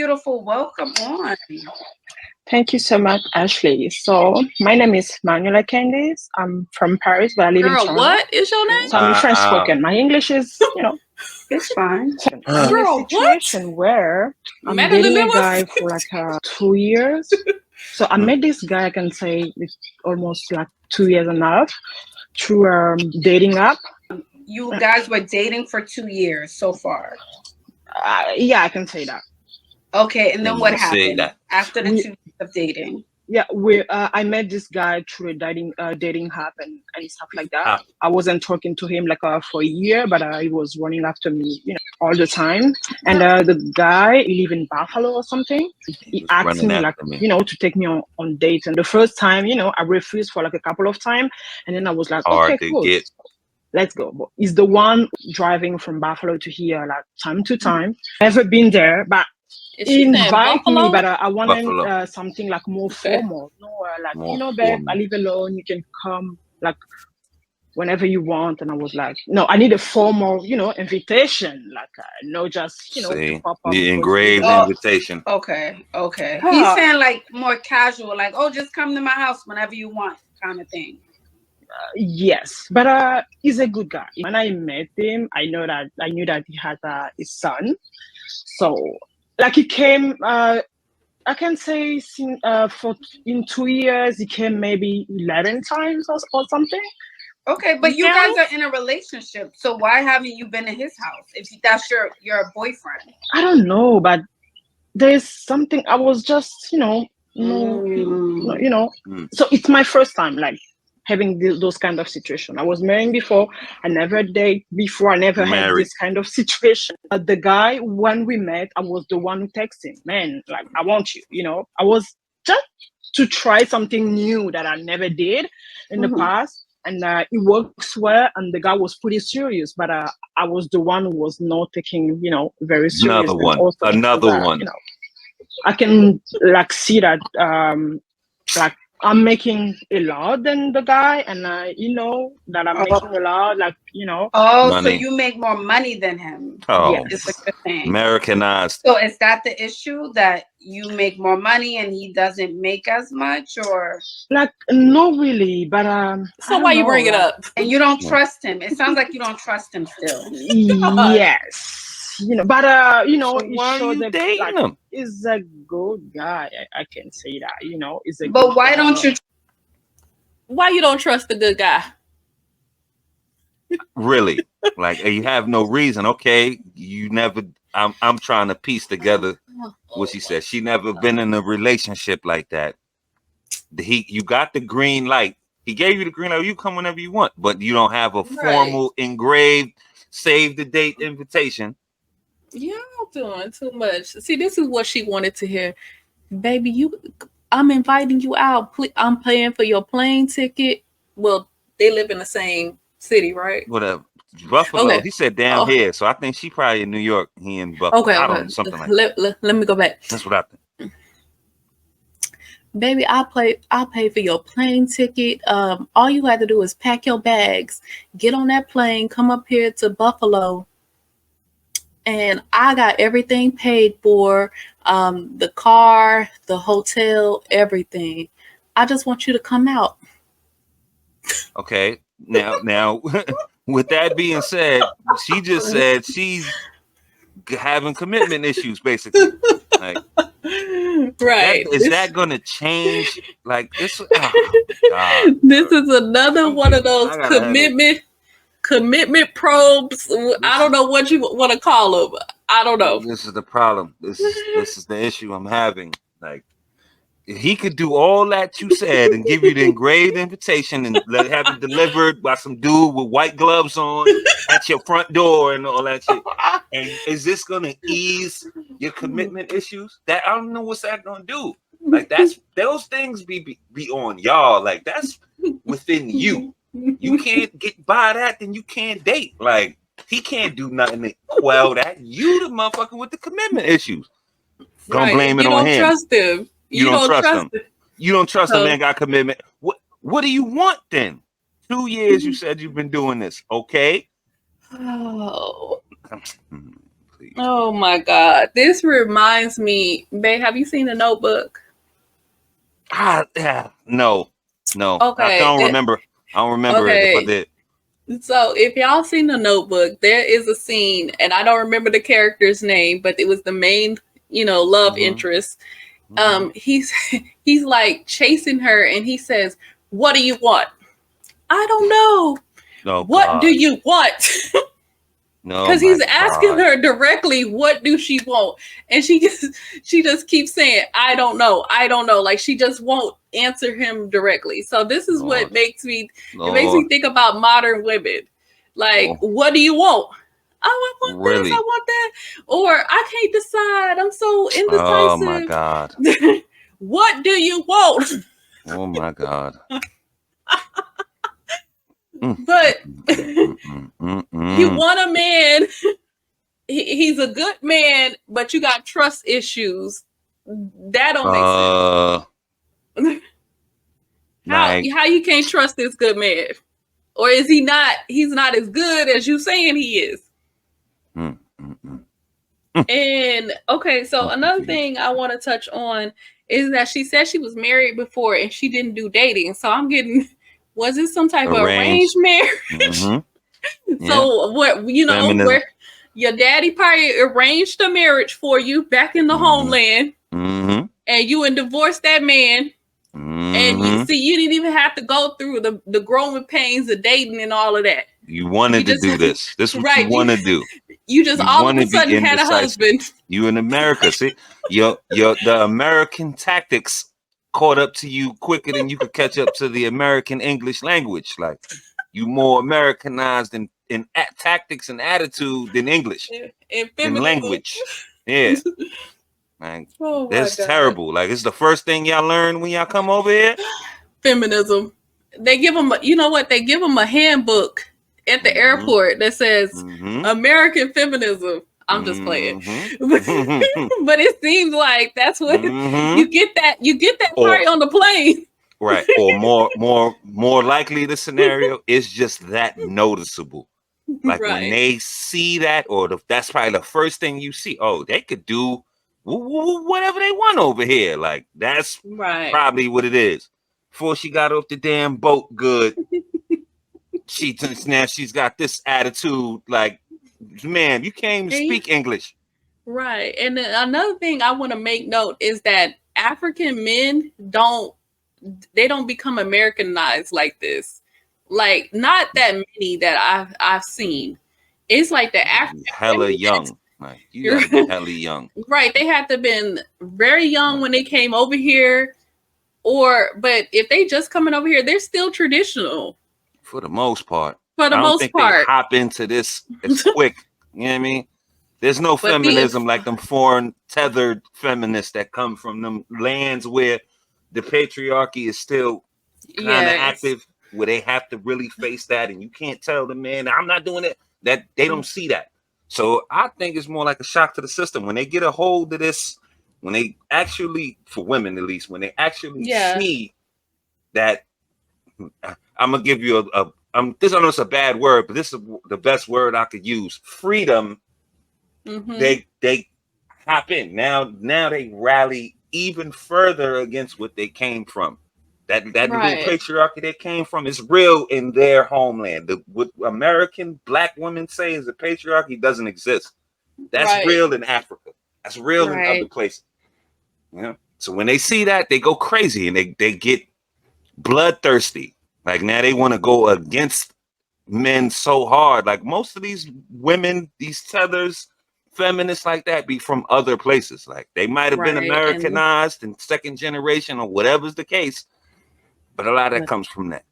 beautiful. Welcome on. Thank you so much, Ashley. So my name is Manuela Candice. I'm from Paris, but I live in Girl, Toronto. what is your name? So I'm French spoken. My English is, It's fine. I'm in a Girl, what? situation where I'm Madeline dating a Lewis? guy for like 2 years. So I met this guy, I can say, with almost like 2 years and a half through a dating app. You guys were dating for 2 years so far. Yeah, I can say that. Okay, and then what You say happened that. after the We- 2 years of dating? Yeah, I met this guy through a dating app and stuff like that. Ah. I wasn't talking to him like for a year, but he was running after me, all the time. And the guy he live in Buffalo or something. He was asked running me like after me. to take me on dates. And the first time, I refused for like a couple of times, and then I was like, Hard okay, to cool. get. Let's go. But he's the one driving from Buffalo to here like time to time. Never been there, but Is she saying invite me, Buffalo? but I wanted Buffalo. something like more Okay. formal. No, like More babe, formal. I live alone. You can come like whenever you want. And I was like, no, I need a formal, invitation. Like no, just to See, pop up. the because engraved Oh. invitation. Okay. He's Ah. saying like more casual, like, oh, just come to my house whenever you want, kind of thing. Yes, but he's a good guy. When I met him, I knew that he had his son. So like he came. I can say in 2 years he came maybe 11 times or something. Okay, but you Yeah. guys are in a relationship, so why haven't you been in his house if that's your boyfriend? I don't know, but there's something I was just no, Mm. So it's my first time like having those kind of situation. I was married before. I never date before. I never had Married. this kind of situation. The guy, when we met, I was the one who texted him, man, like, I want you, I was just to try something new that I never did in the past. And it works well. And the guy was pretty serious, but I was the one who was not taking, very serious. Another And one. also Another because, one. I can like see that like I'm making a lot than the guy, and that I'm making a lot, like Oh, so Money. you make more money than him. Oh, Is what you're saying. Americanized. So is that the issue, that you make more money and he doesn't make as much, or like not really, but So why you bring it up? and you don't trust him? It sounds like you don't trust him still. Yes, but So he why are showed you that dating like him? he's a good guy. I can say that, he's a. But good why guy. don't you? Why you don't trust the good guy? Really? Like you have no reason. Okay, you never. I'm trying to piece together what she said. She never been in a relationship like that. You got the green light. He gave you the green light. You come whenever you want, but you don't have a formal engraved save the date invitation. Y'all doing too much. See, this is what she wanted to hear. Baby, I'm inviting you out. I'm paying for your plane ticket. Well, they live in the same city, right? Whatever. Buffalo. Okay. He said down here, so I think she probably in New York. He in Buffalo. Okay. I don't know, something like that. Let me go back. That's what I think. Baby, I'll pay for your plane ticket. All you have to do is pack your bags, get on that plane, come up here to Buffalo, and I got everything paid for. The car, the hotel, everything. I just want you to come out. Okay. Now, with that being said, she just said she's having commitment issues, basically. Like, Right. is that going to change? Like this? Oh, God. This is another one of those I got a commitment probes. I don't know what you want to call them. I don't know. This is the problem. This is the issue I'm having. Like, he could do all that you said and give you the engraved invitation and have it delivered by some dude with white gloves on at your front door and all that shit. And is this gonna ease your commitment issues? That I don't know what's that gonna do. Like those things be on y'all. Like that's within you. You can't get by that, then you can't date. Like he can't do nothing to quell that. You the motherfucker with the commitment issues. Gonna blame it on him. You don't trust him. You don't trust him. You don't trust him, man. Got commitment. What do you want then? 2 years you said you've been doing this. Okay. Oh. Please. these. Oh my God. This reminds me, babe, have you seen The Notebook? Yeah, no. I Okay. don't remember. I don't remember it if I Okay. did. So if y'all seen The Notebook, there is a scene, and I don't remember the character's name, but it was the main, love interest. He's he's like chasing her, and he says, "What do you want?" I don't know. No, What do God. you want? No, Because my he's asking God. her directly, what do she want? And she just keeps saying, I don't know. Like she just won't answer him directly. So this is what Lord. makes me Lord. think about modern women. Like, Oh, what do you want? Oh, I want this, I really? want that. Or I can't decide. I'm so Oh my indecisive. God. What do you want? Oh my God. But you Mm. want a man. He's a good man, but you got trust issues. That don't make sense. Like, How you can't trust this good man? Or is he not? He's not as good as you saying he is. mm, mm, mm. And okay, so I'm another confused. thing I want to touch on is that she said she was married before and she didn't do dating. So I'm getting, was it some type of arranged Arranged. marriage? Yeah. So what Feminism. where your daddy probably arranged a marriage for you back in the homeland, Mm-hmm. and you and divorced that man. And you didn't even have to go through the growing pains of dating and all of that. You wanted to do this. This is what you want to do. You just You all want of a to be sudden had a indecisive. husband. You in America. See, the American tactics caught up to you quicker than you could catch up to the American English language. Like, you more Americanized in tactics and attitude than English, And than feminism. language. Yeah. Like, Oh my that's God. terrible. Like, it's the first thing y'all learn when y'all come over here. Feminism. They give them, you know what? They give them a handbook at the airport that says American feminism. I'm just playing, but it seems like that's what you get. You get that part on the plane, right? Or more likely, the scenario is just that noticeable. Like when they see that, or that's probably the first thing you see. Oh, they could do whatever they want over here. Like, that's probably what it is. Before she got off the damn boat, good. She's got this attitude. Like, man, you can't even speak English. Right. And then another thing I want to make note is that African men don't become Americanized like this. Like, not that many that I've seen. It's like the African hella young. Like, you gotta be hella young. Right. They have to have been very young when they came over here. But if they just coming over here, they're still traditional. For the most part. For the most part. They hop into this as quick. You know what I mean? There's no feminism like them foreign tethered feminists that come from them lands where the patriarchy is still kind of active, where they have to really face that, and you can't tell the man, I'm not doing it. That they don't see that. So I think it's more like a shock to the system when they get a hold of this, when they actually, for women at least, when they actually see that. I'm gonna give you this, I know it's a bad word, but this is the best word I could use. Freedom. They hop in. Now they rally even further against what they came from. That little patriarchy they came from is real in their homeland. What American black women say is the patriarchy doesn't exist. That's real in Africa. That's real in other places. Yeah. So when they see that, they go crazy and they get bloodthirsty. Like, now they want to go against men so hard. Like, most of these women, these tethers, feminists like that, be from other places. Like, they might have been Americanized and second generation or whatever's the case, but a lot of that comes from that.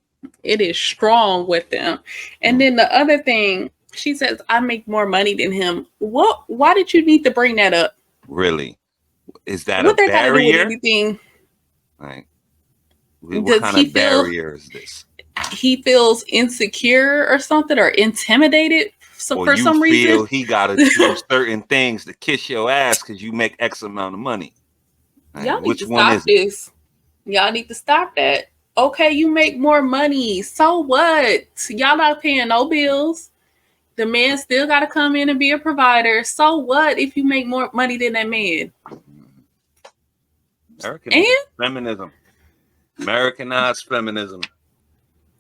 It is strong with them. And then the other thing, she says, I make more money than him. Why did you need to bring that up? Really? Is that what a barrier? Do with anything? Right. What kind of barrier is this? He feels insecure or something, or intimidated for some reason. Feel he got to do certain things to kiss your ass because you make X amount of money. Right? Y'all need to stop this. Y'all need to stop that. Okay, you make more money. So what? Y'all not paying no bills. The man still got to come in and be a provider. So what if you make more money than that man? American feminism. Americanized feminism.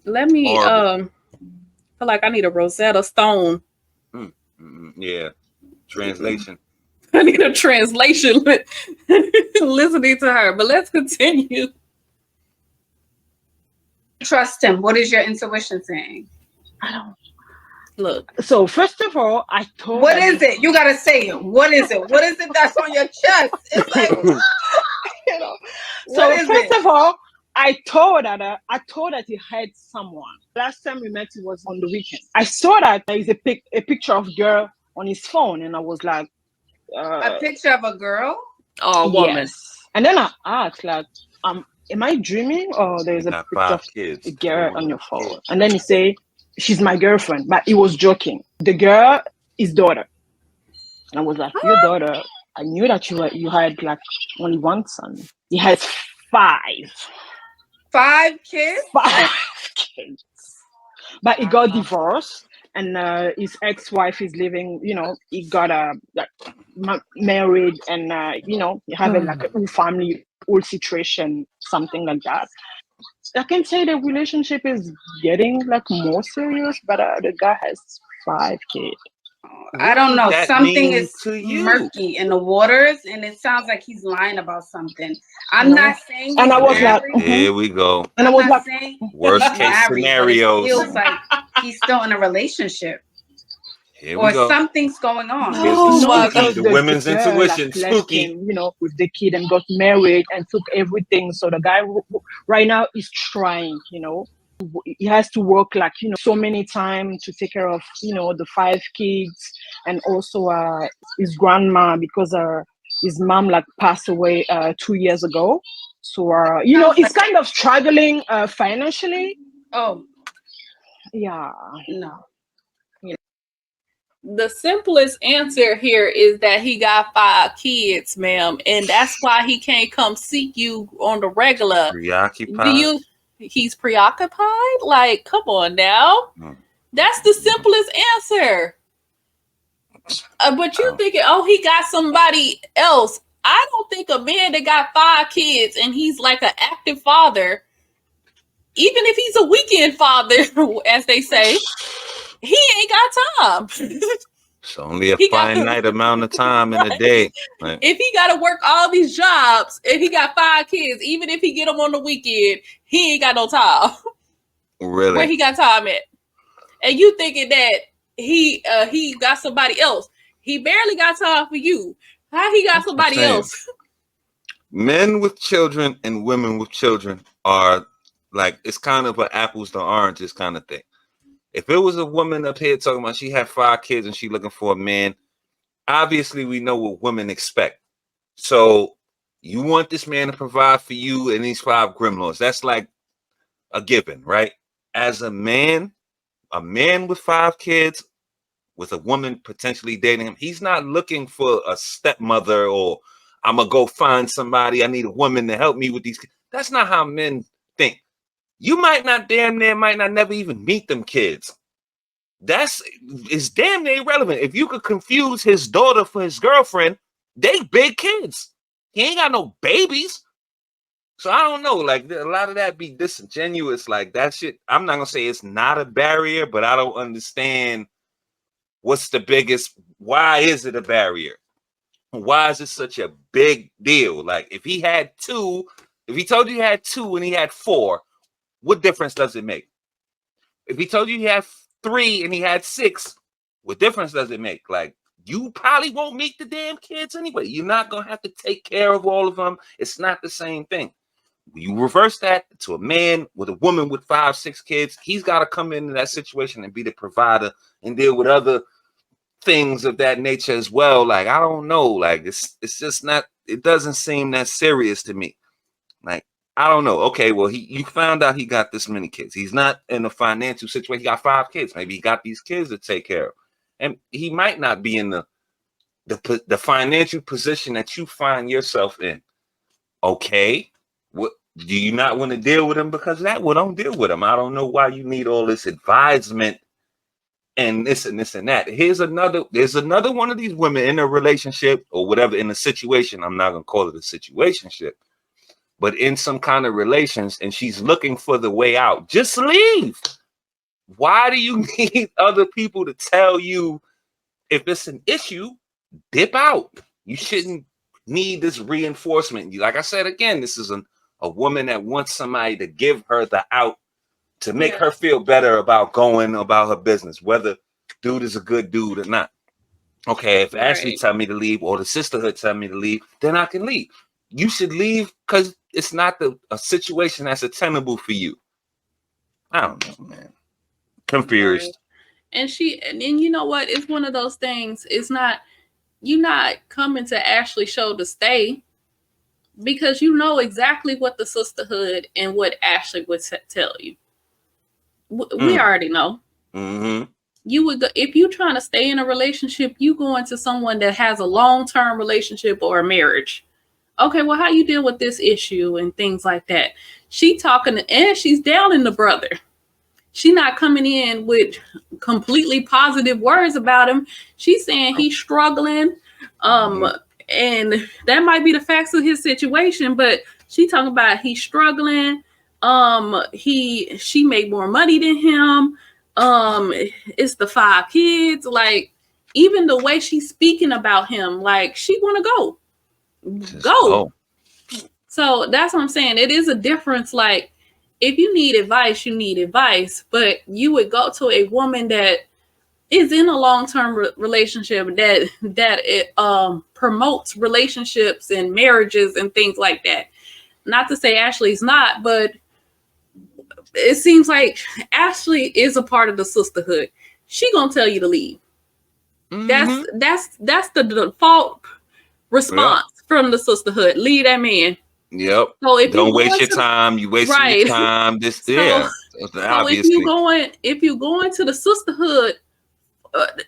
Let me Horrible. feel like I need a Rosetta Stone. Yeah. Translation. I need a translation listening to her. But let's continue. Trust him. What is your intuition saying? I don't. Look. So first of all, I told. What is it? You gotta say it. What is it? What is it that's on your chest? It's like, you know. So first of all, I told that he had someone. Last time we met, it was on the weekend. I saw that there is a picture of girl on his phone, and I was like, a picture of a girl? Oh, a woman. Yes. And then I asked, like, am I dreaming, or there's a picture of a girl on your phone? And then he say, she's my girlfriend, but he was joking. The girl is daughter. And I was like, your daughter? I knew that you had like only one son. He has 5. 5 kids? 5 kids. But he got divorced, and his ex-wife is living. You know, he got married, and you know, have a whole family, whole situation, something like that. I can say the relationship is getting like more serious, but the guy has 5 kids. I don't know. Something is murky in the waters, and it sounds like he's lying about something. I'm not saying. And I was like, here we go. And I was like, worst case scenarios. It feels like he's still in a relationship. Here we go. Something's going on. The women's intuition, spooky. Him, you know, with the kid, and got married and took everything. So the guy right now is trying, you know. He has to work like, you know, so many times to take care of, you know, the 5 kids, and also his grandma, because his mom like passed away 2 years ago. So you know, he's kind of struggling financially. Oh, yeah. No. The simplest answer here is that he got 5 kids, ma'am, and that's why he can't come seek you on the regular. Preoccupied. He's preoccupied? Like, come on now. That's the simplest answer. But you thinking, oh, he got somebody else. I don't think a man that got 5 kids and he's like an active father, even if he's a weekend father, as they say, he ain't got time. It's only a finite amount of time in a day. Like, if he got to work all these jobs, if he got 5 kids, even if he get them on the weekend, he ain't got no time. Really? Where he got time at? And you thinking that he got somebody else? He barely got time for you. How he got somebody else? Men with children and women with children are like, it's kind of an apples to oranges kind of thing. If it was a woman up here talking about she had 5 kids and she looking for a man, obviously we know what women expect. So you want this man to provide for you and these 5 gremlins. That's like a given, right? As a man with 5 kids, with a woman potentially dating him, he's not looking for a stepmother or I'm going to go find somebody. I need a woman to help me with these kids. That's not how men think. You might not never even meet them kids. It's damn near irrelevant. If you could confuse his daughter for his girlfriend, they big kids. He ain't got no babies. So I don't know. Like, a lot of that be disingenuous. Like, that shit, I'm not going to say it's not a barrier, but I don't understand what's the biggest, why is it a barrier? Why is it such a big deal? Like, if he told you he had 2 and he had 4, what difference does it make? If he told you he had 3 and he had 6, what difference does it make? Like, you probably won't meet the damn kids anyway. You're not going to have to take care of all of them. It's not the same thing. You reverse that to a man with a woman with 5, 6 kids. He's got to come into that situation and be the provider and deal with other things of that nature as well. Like, I don't know. Like, it's just not, it doesn't seem that serious to me. Like, I don't know. Okay, well, you found out he got this many kids. He's not in a financial situation. He got 5 kids. Maybe he got these kids to take care of. And he might not be in the financial position that you find yourself in. Okay. What do you not want to deal with him because of that? Well, don't deal with him. I don't know why you need all this advisement and this and this and that. There's another one of these women in a relationship or whatever, in a situation. I'm not gonna call it a situationship, but in some kind of relations, and she's looking for the way out. Just leave. Why do you need other people to tell you if it's an issue? Dip out. You shouldn't need this reinforcement. Like I said again, this is a woman that wants somebody to give her the out, to make her feel better about going about her business, whether dude is a good dude or not. Okay, if Ashley tell me to leave or the sisterhood tell me to leave, then I can leave. You should leave because it's not a situation that's attainable for you. I don't know, man. Confused. And then you know what? It's one of those things. It's not, you're not coming to Ashley's show to stay, because you know exactly what the sisterhood and what Ashley would tell you. We already know. Mm-hmm. You would go, if you're trying to stay in a relationship, you go into someone that has a long-term relationship or a marriage. Okay, well, how you deal with this issue and things like that? She talking and she's down in the brother. She not coming in with completely positive words about him. She's saying he's struggling. And that might be the facts of his situation, but she talking about he's struggling. She made more money than him. It's the 5 kids. Like, even the way she's speaking about him, like, she want to go. So that's what I'm saying. It is a difference. Like, if you need advice, you need advice, but you would go to a woman that is in a long-term relationship that it promotes relationships and marriages and things like that. Not to say Ashley's not, but it seems like Ashley is a part of the sisterhood. She gonna tell you to leave. Mm-hmm. That's the default response from the sisterhood. Leave that man. Yep. So if don't waste your time, you waste your time. This, so if you go into the sisterhood,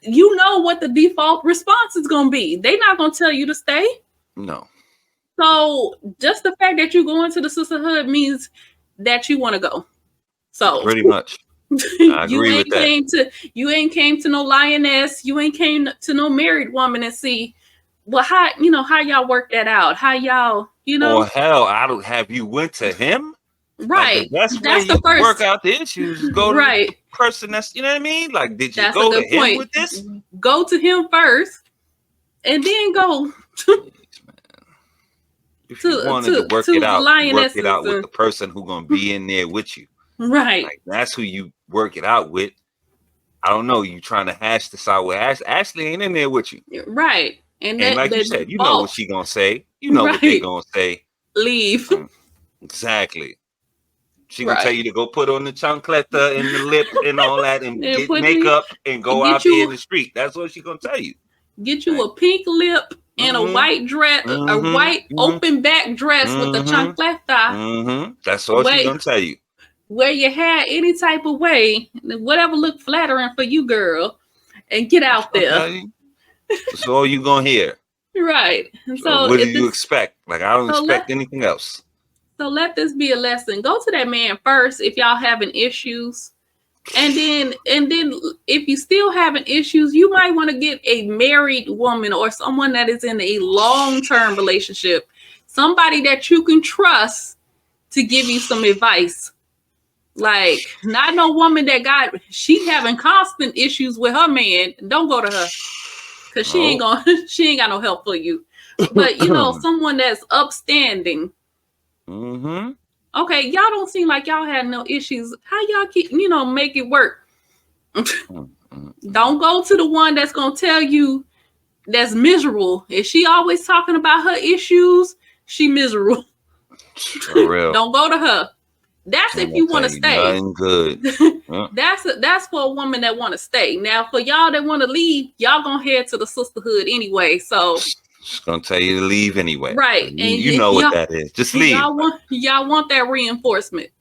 you know what the default response is going to be. They're not going to tell you to stay. No. So just the fact that you go into the sisterhood means that you want to go. So pretty much, I agree with that. You ain't came to no lioness. You ain't came to no married woman and see, well, how y'all work that out? How y'all, Or hell, I don't have you went to him. Right. Like that's way you first work out the issues. Go to the person that's, you know what I mean? Like, did you go to him with this? Go to him first, and then go. If you wanted to work it out, work it out with the person who's gonna be in there with you. Right. Like, that's who you work it out with. I don't know. You trying to hash this out with Ashley ain't in there with you. Right. And like you said, you know what she gonna say. You know what they gonna say. Leave. Exactly. She gonna tell you to go put on the chancleta and the lip and all that and get makeup and go out there in the street. That's what she gonna tell you. Get you a pink lip and a white dress, a white open back dress with the chancleta. That's all she gonna tell you. Wear your hair any type of way, whatever look flattering for you, girl, and get out there. That's all you gonna hear. Right. And so what do you expect? Like, I don't expect anything else. So let this be a lesson. Go to that man first if y'all having issues. And then if you still having issues, you might want to get a married woman or someone that is in a long-term relationship. Somebody that you can trust to give you some advice. Like, not no woman that she having constant issues with her man. Don't go to her. Cause she ain't got no help for you. But someone that's upstanding. Mm-hmm. Okay, y'all don't seem like y'all had no issues. How y'all keep, make it work? Don't go to the one that's gonna tell you that's miserable. If she always talking about her issues, she miserable. For real. Don't go to her. That's if you want to stay. Nothing good. That's for a woman that want to stay. Now, for y'all that want to leave, y'all gonna head to the sisterhood anyway. So she's gonna tell you to leave anyway. Right. And you know what that is. Just leave. Y'all want that reinforcement.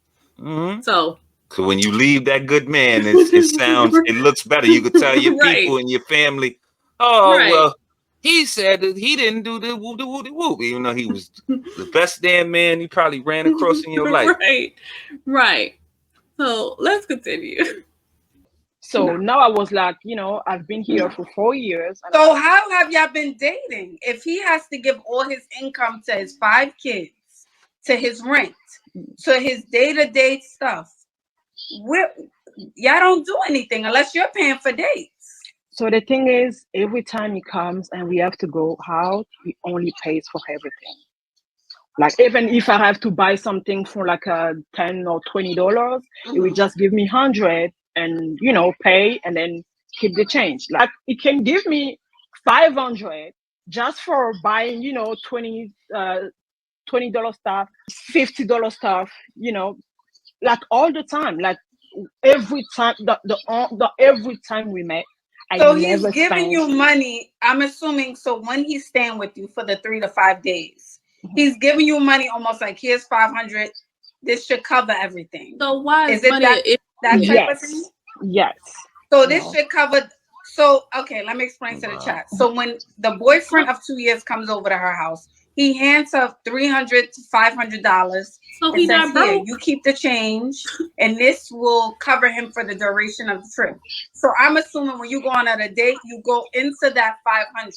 Mm-hmm. So when you leave that good man, it looks better. You could tell your people and your family, well, he said that he didn't do the whoop de whoop de whoop, even though he was the best damn man you probably ran across in your life. Right. So let's continue. So now I was like, I've been here for 4 years. So how have y'all been dating? If he has to give all his income to his 5 kids, to his rent, to his day-to-day stuff, y'all don't do anything unless you're paying for dates. So the thing is, every time he comes and we have to go out, he only pays for everything. Like even if I have to buy something for like $10 or $20, he will just give me 100 and pay and then keep the change. Like he can give me 500 just for buying $20 stuff, $50 stuff, like all the time, like every time the every time we met. So he's giving you money. I'm assuming. So when he's staying with you for the 3 to 5 days, he's giving you money almost like here's 500. This should cover everything. So why is it that type of thing? Yes. So this should cover. So okay, let me explain to the chat. So when the boyfriend of 2 years comes over to her house, he hands her $300 to $500. So he not broke. You keep the change, and this will cover him for the duration of the trip. So I'm assuming when you go on a date, you go into that 500.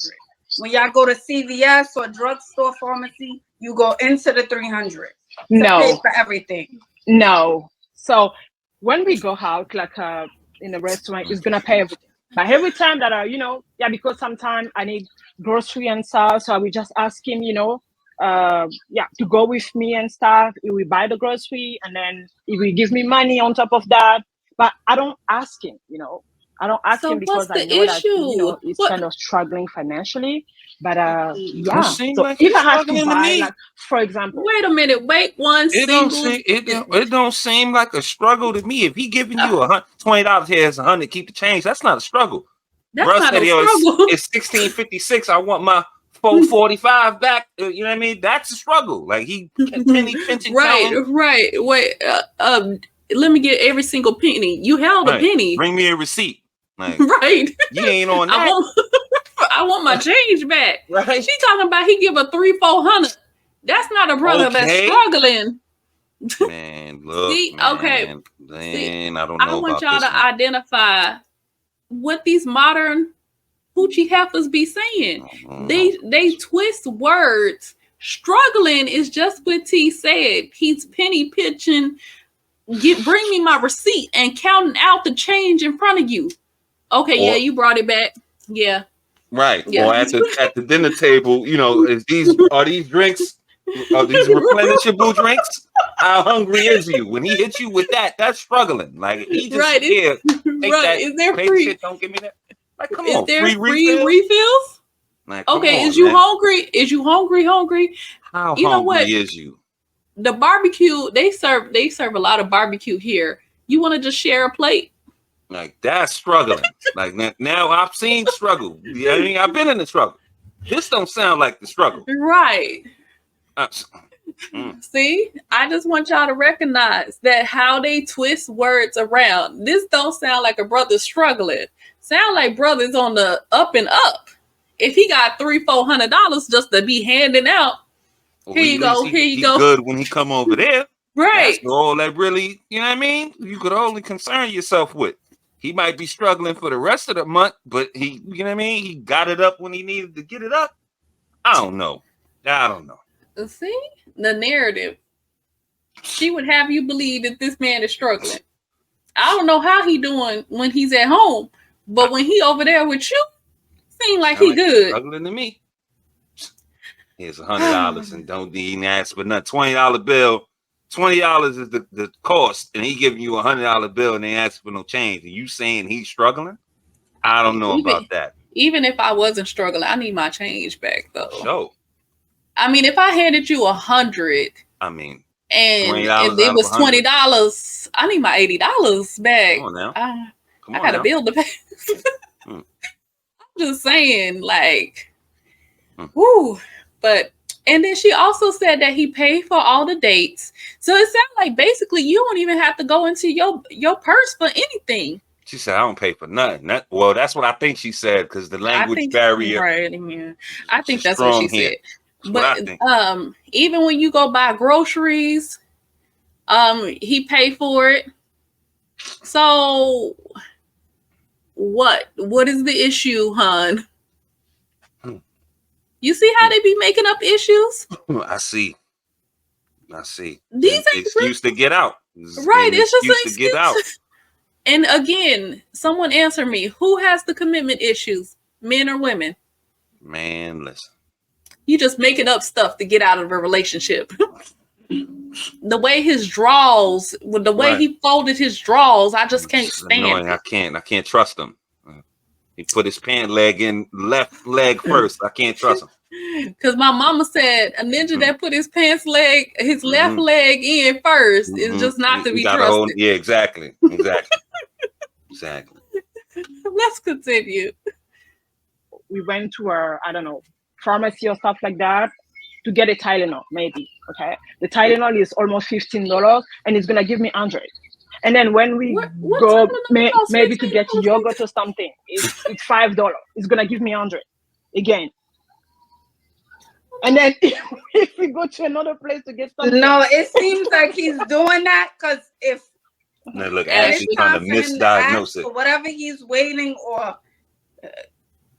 When y'all go to CVS or drugstore pharmacy, you go into the 300. Pay for everything. No. So when we go out, like in a restaurant, he's gonna pay everything. But every time that because sometimes I need grocery and stuff, so I will just ask him, to go with me and stuff. He will buy the grocery and then he will give me money on top of that. But I don't ask him, I don't ask him because I know that he's kind of struggling financially. But so like if I have to buy, like for example, wait a minute, it don't seem like a struggle to me. If he giving you $20 here, it's 100. Keep the change. That's not a struggle. That's not a struggle. It's $16.56. I want my $4.45 back. You know what I mean? That's a struggle. Like he penny pinching. Right. Wait. Let me get every single penny. You held a penny. Bring me a receipt. Like, right. You ain't on that. I want my change back. Right. She talking about he give a $300-$400. That's not a brother that's struggling. Man, look. See, man, okay. Man, I don't know. I want y'all to identify what these modern hoochie heifers be saying. They twist words. Struggling is just what T said. He's penny pitching. Bring me my receipt and counting out the change in front of you. Okay, you brought it back. Yeah. Right. Yeah. Or at the dinner table, are these drinks, are these replenishable drinks? How hungry is you? When he hits you with that, that's struggling. Like he just take that. Is there free? Shit, don't give me that. Like, come is on, there free refills? Like, okay, is you hungry? Is you hungry? How you know what? is you? The barbecue, they serve a lot of barbecue here. You want to just share a plate? Like that's struggling. Like now I've seen struggle. I mean, I've been in the struggle. This don't sound like the struggle. Right. See, I just want y'all to recognize that how they twist words around. This don't sound like a brother struggling. Sound like brother's on the up and up. If he got $300-$400 just to be handing out, here you go. Good when he come over there. Right. That's all that really, you know what I mean? You could only concern yourself with. He might be struggling for the rest of the month, but he, you know what I mean? He got it up when he needed to get it up. I don't know. See? The narrative. She would have you believe that this man is struggling. I don't know how he doing when he's at home, but when he over there with you, seem like he good. Struggling to me. Here's $100 and don't even ask for nothing. $20 bill. $20 is the cost, and he giving you $100 bill and they ask for no change. And you saying he's struggling? I don't know about that. Even if I wasn't struggling, I need my change back though. Sure. I mean, if I handed you $100, and if it was $20, I need my $80 back. Come on now. I got a bill to pay. I'm just saying, like, whoo. But and then she also said that he paid for all the dates. So it sounds like basically you don't even have to go into your purse for anything. She said, I don't pay for nothing. That's what I think she said, because the language barrier. Right. Yeah. I think that's what she said. But even when you go buy groceries, he paid for it. So What is the issue, hon? You see how they be making up issues? I see. These It's an ain't excuse to get out. right. It's just an excuse to get out. And again, someone answer me. Who has the commitment issues? Men or women? Man, listen. You just making up stuff to get out of a relationship. The way his draws, with the way he folded his draws, I just can't stand annoying. it. I can't trust him. He put his pant leg in left leg first. I can't trust him. Because my mama said a ninja that put his left leg in first is just not to be trusted. Yeah, exactly. Exactly. Let's continue. We went to I don't know, pharmacy or stuff like that to get a Tylenol, maybe. Okay, the Tylenol is almost $15, and it's gonna give me 100. And then when we go maybe to get yogurt or something, it's $5. It's gonna give me 100 again. And then if we go to another place to get something, no, it seems like he's doing that because if now look, Ashley trying to misdiagnose it. Whatever he's waiting or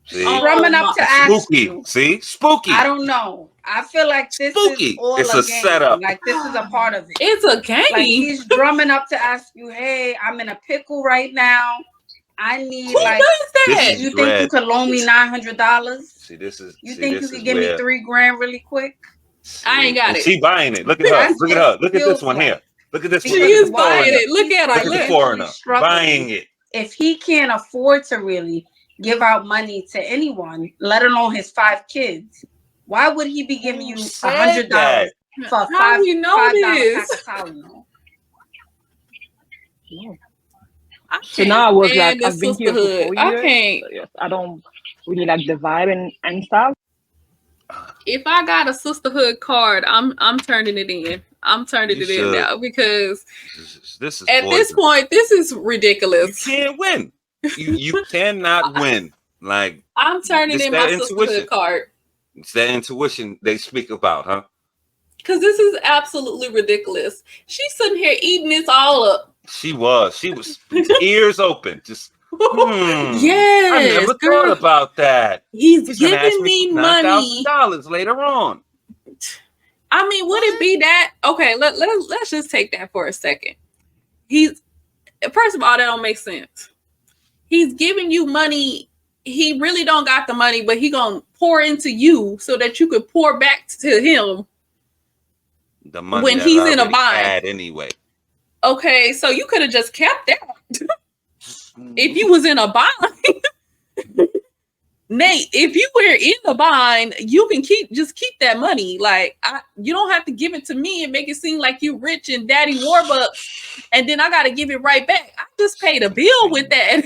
drumming up to ask spooky. You. See, spooky. I don't know. I feel like this spooky. Is all it's a game. Setup. Like this is a part of it. It's a game. Like he's drumming up to ask you, "Hey, I'm in a pickle right now. I need Who does that? You think you could loan me $900? See, this is. You think you could give me $3,000 really quick? I ain't got it. She buying it. Look at her. Look at her. Look at this one here. Look at this one. She is buying it. Look at her. Look at the foreigner buying it. If he can't afford to really give out money to anyone, let alone his 5 kids, why would he be giving you $100 for How you know this? So now I was like, I've been here for 4 years. I can't. So yes, I don't really like the vibe and stuff. If I got a sisterhood card, I'm turning it in. I'm turning it in now because this is at this point, this is ridiculous. You can't win. You cannot win. Like I'm turning in my sisterhood card. It's that intuition they speak about, huh? Because this is absolutely ridiculous. She's sitting here eating this all up. She was ears open. Just yes. I never thought about that. He's giving me money. $9,000 later on. I mean, would it be that? Okay, let's just take that for a second. First of all, that don't make sense. He's giving you money. He really don't got the money, but he gonna pour into you so that you could pour back to him the money when he's in a bind. Anyway. Okay, so you could have just kept that if you was in a bind. Nate, if you were in a bind, you can keep that money. Like you don't have to give it to me and make it seem like you rich and daddy Warbucks, and then I got to give it right back. I just paid a bill with that.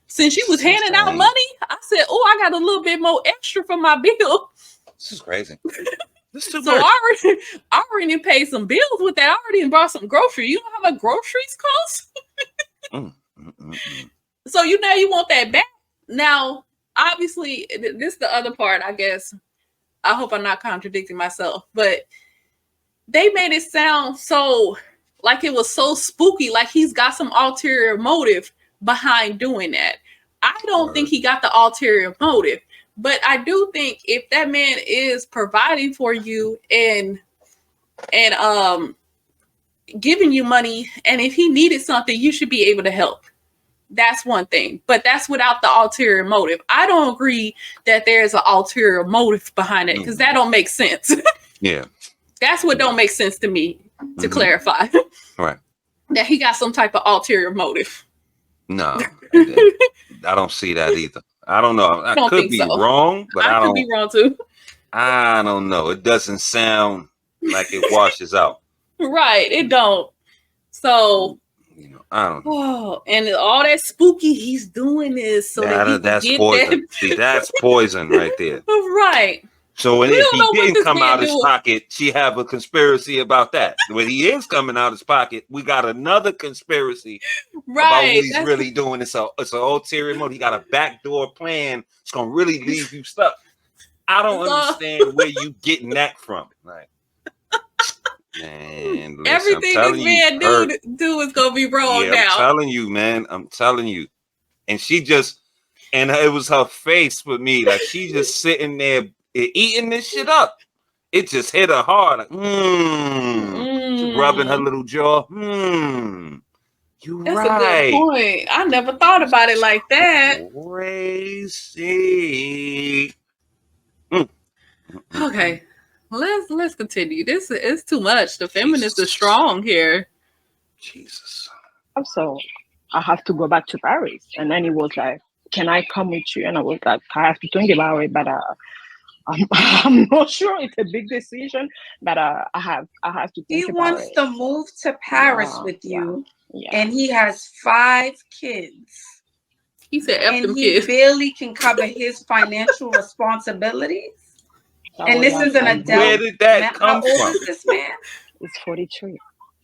Since you was handing out money, I said, "Oh, I got a little bit more extra for my bill." This is crazy. This is too so much. I already paid some bills with that. I already bought some groceries. You know how much groceries cost? So now you want that back. Now, obviously, this is the other part, I guess. I hope I'm not contradicting myself, but they made it sound so like it was so spooky, like he's got some ulterior motive behind doing that. I don't think he got the ulterior motive, but I do think if that man is providing for you and giving you money, and if he needed something, you should be able to help. That's one thing, but that's without the ulterior motive. I don't agree that there's an ulterior motive behind it because that don't make sense. Yeah, that's what don't make sense to me. To clarify, right? That he got some type of ulterior motive. No, I don't see that either. I don't know. I could be wrong, but I could be wrong too. I don't know. It doesn't sound like it washes out. Right, it don't. So I don't know. Oh, and all that spooky he's doing is so that's poison. See, that's poison right there. Right. So if he didn't come out his pocket, she have a conspiracy about that. When he is coming out his pocket, we got another conspiracy about what he's really doing. It's an ulterior motive. He got a backdoor plan. It's gonna really leave you stuck. I don't understand where you getting that from. Like, man, listen, everything this man do is gonna be wrong now. I'm telling you, man. I'm telling you. And she just and it was her face with me. Like she just sitting there eating this shit up. It just hit her hard. Like, She rubbing her little jaw. You That's right. a good point. I never thought about it like that. Crazy. Okay, let's continue. This is too much. The feminists are strong here. Jesus. So I have to go back to Paris. And then he was like, can I come with you? And I was like, I have to think about it, but I'm not sure. It's a big decision, but I have to think He about wants it. to move to Paris with you, and he has 5 kids. He said, F them and he kids. barely can cover his financial responsibilities. And this is an adult. Where did that come How old from? is this man? It's 43.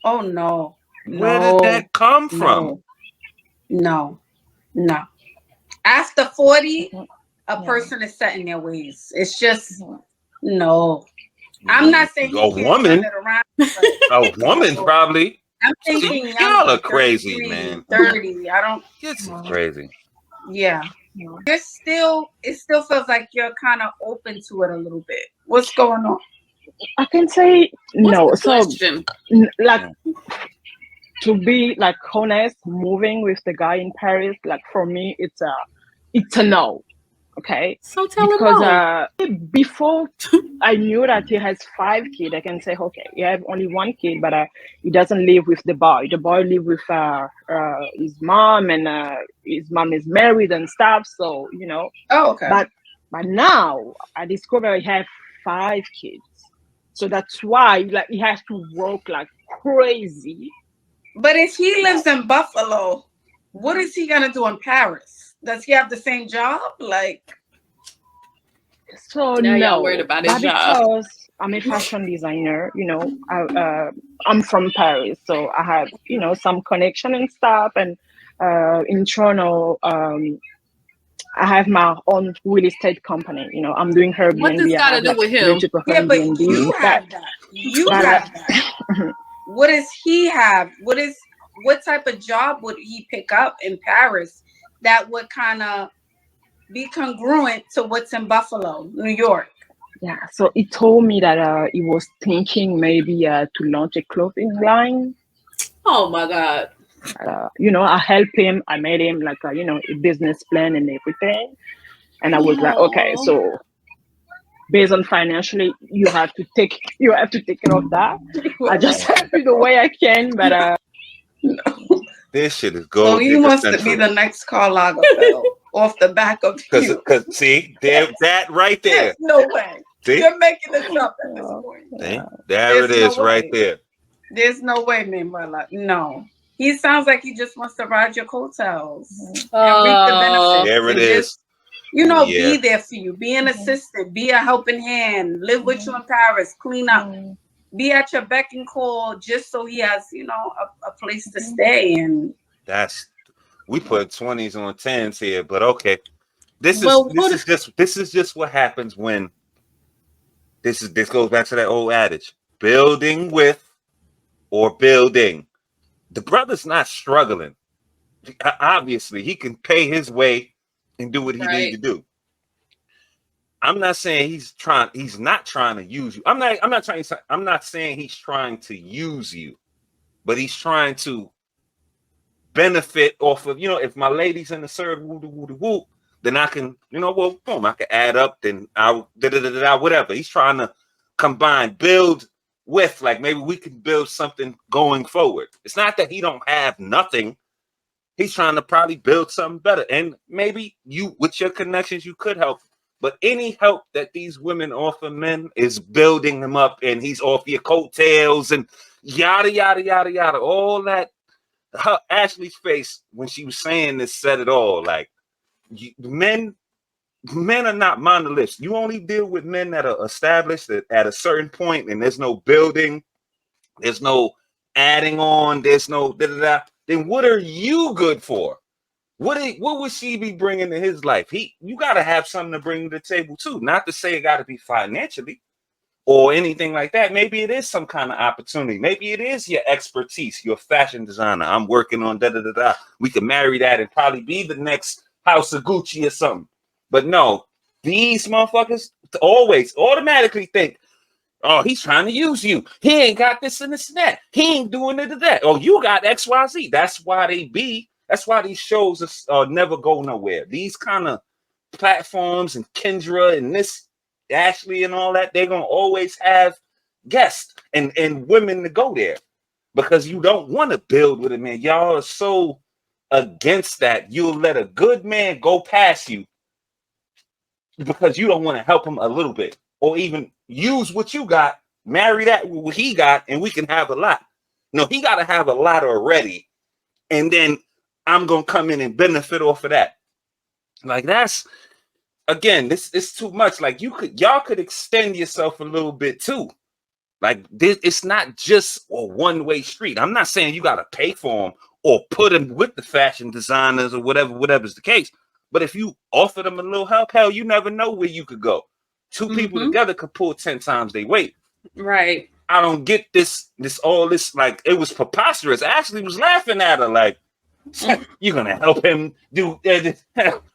Oh no. Where did that come from? No. After 40, a person is set in their ways. It's just no. I'm not saying a woman. A woman probably. I'm thinking y'all are crazy, man. 30. I don't. It's crazy. Yeah. It still feels like you're kind of open to it a little bit. What's going on? I can say no. So, like, to be like honest, moving with the guy in Paris, like for me, it's a no. Okay. So tell him no. Before I knew that he has 5 kids, I can say, okay, you have only 1 kid, but he doesn't live with the boy. The boy live with his mom, and his mom is married and stuff. So Oh, okay. But now I discover he have 5 kids, so that's why like he has to work like crazy. But if he lives in Buffalo, what is he gonna do in Paris? Does he have the same job? Like, so now no, y'all worried about his job. Because I'm a fashion designer, I'm from Paris, so I have some connection and stuff. And in Toronto, I have my own real estate company. I'm doing Airbnb. What does got to do with him? Yeah, but you have that. You have that. What does he have? What type of job would he pick up in Paris that would kind of be congruent to what's in Buffalo, New York? Yeah, so he told me that he was thinking maybe to launch a clothing line. Oh my God. I helped him. I made him like a business plan and everything. And I was like, okay, so based on financially, you have to take care of that. I just help you the way I can, but this shit is gold. So he wants to be the next Karl Lagerfeld off the back of you. Because see, that right there. There's no way. See? You're making this up at this point. See? There it is, right there. There's no way, Manuela. No. He sounds like he just wants to ride your coattails and reap the benefits. There it is. Be there for you. Be an assistant. Be a helping hand. Live with you in Paris. Clean up. Be at your beck and call just so he has, a place to stay. And we put 20s on 10s here, but okay. This is just what happens when this goes back to that old adage. Building with or building. The brother's not struggling. Obviously, he can pay his way and do what he needs to do. I'm not saying he's not trying to use you. I'm not saying he's trying to use you, but he's trying to benefit off of, if my lady's in the third whoop, then I can, boom, I can add up, then I'll whatever. He's trying to combine, build with, like maybe we can build something going forward. It's not that he don't have nothing. He's trying to probably build something better. And maybe you, with your connections, you could help. But any help that these women offer men is building them up, and he's off your coattails and yada, yada, yada, yada. All that. Ashley's face when she was saying this said it all. Like, men are not monoliths. You only deal with men that are established at a certain point, and there's no building, there's no adding on, there's no da-da-da. Then what are you good for? What would she be bringing to his life? You got to have something to bring to the table too. Not to say it got to be financially or anything like that. Maybe it is some kind of opportunity. Maybe it is your expertise, your fashion designer. I'm working on da-da-da-da. We can marry that and probably be the next House of Gucci or something. But no, these motherfuckers always automatically think, oh, he's trying to use you. He ain't got this and this and that. He ain't doing it to that. Oh, you got XYZ. That's why that's why these shows never go nowhere. These kind of platforms and Kendra and this Ashley and all that, they're gonna always have guests and women to go there because you don't want to build with a man. Y'all are so against that. You'll let a good man go past you because you don't want to help him a little bit, or even use what you got, marry that with what he got, and we can have a lot. No, he got to have a lot already, and then I'm gonna come in and benefit off of that. Like that's again, this is too much. Like y'all could extend yourself a little bit too. Like this, it's not just a one-way street. I'm not saying you got to pay for them or put them with the fashion designers or whatever's the case. But if you offer them a little help, hell, you never know where you could go. Two people together could pull 10 times their weight. Right. I don't get this like it was preposterous. Ashley was laughing at her like, you're gonna help him do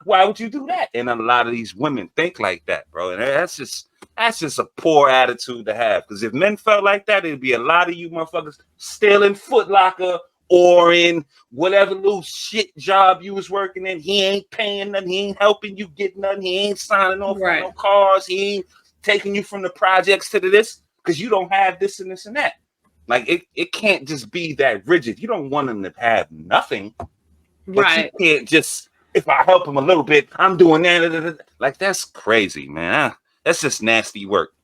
why would you do that? And a lot of these women think like that, bro. And that's just a poor attitude to have. Because if men felt like that, it'd be a lot of you motherfuckers still in Foot Locker or in whatever little shit job you was working in. He ain't paying nothing, he ain't helping you get nothing, he ain't signing off on no cars, he ain't taking you from the projects to this because you don't have this and this and that. Like it can't just be that rigid. You don't want him to have nothing. But you can't just, if I help him a little bit, I'm doing that. Like that's crazy, man. That's just nasty work.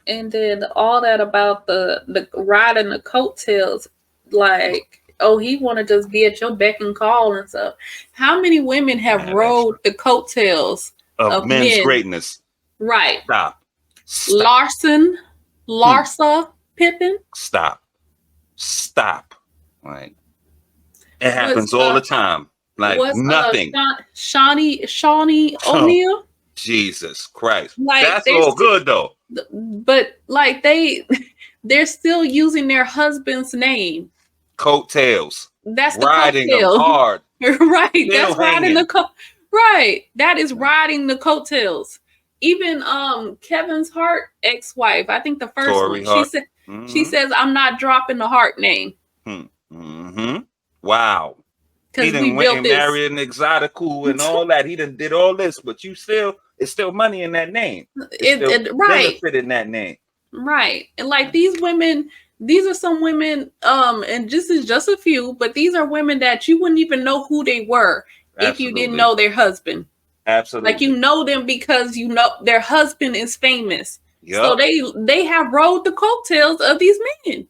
And then all that about the riding the coattails, like, oh, he want to just be at your beck and call and stuff. How many women have rode the coattails of men's greatness? Right. Stop. Larsa Pippen. Stop. Like it happens all the time. Like nothing. Shawnee O'Neal. Jesus Christ. Like, that's all good though. But like they're still using their husband's name. Coattails. That's the riding coattail. Them hard. Right. Still that's riding the right. That is riding the coattails. Even Kevin's Hart ex-wife, I think the first Tori one, Hart. she says, I'm not dropping the Hart name. Wow. He done went and married an exotical and all that. He done did all this, but it's still money in that name. Right. Benefit in that name. Right. And like these women, these are some women, and this is just a few, but these are women that you wouldn't even know who they were if you didn't know their husband. Absolutely. Like you know them because you know their husband is famous. Yep. So they have rode the coattails of these men.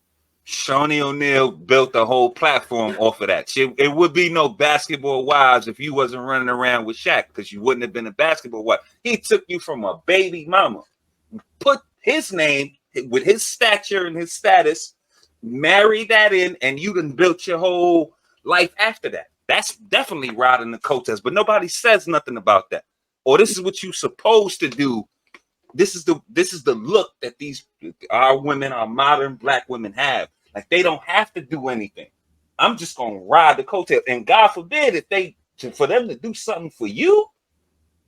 Shawnee O'Neal built the whole platform off of that. It would be no Basketball Wives if you wasn't running around with Shaq, because you wouldn't have been a basketball wife. He took you from a baby mama, put his name with his stature and his status, married that in, and you done built your whole life after that. That's definitely riding the coattails, but nobody says nothing about that. Or this is what you're supposed to do. This is the look that our women, our modern black women have. Like they don't have to do anything. I'm just gonna ride the coattail. And God forbid for them to do something for you,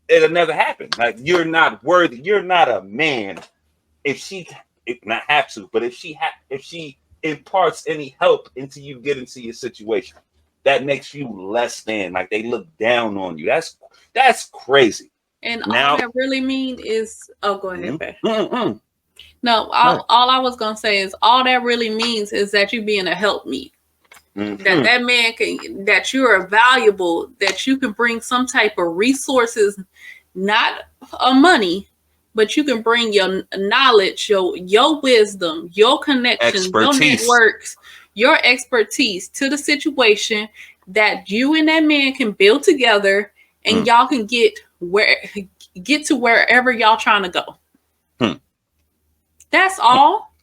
it'll never happen. Like you're not worthy. You're not a man. If she imparts any help into you get into your situation, that makes you less than. Like they look down on you. That's crazy. And all that really mean is, go ahead, babe. No, all I was gonna say is all that really means is that you being a helpmeet. That man that you're valuable, that you can bring some type of resources, not money, but you can bring your knowledge, your wisdom, your connections, your networks, your expertise to the situation that you and that man can build together, and y'all can get to wherever y'all trying to go. That's all.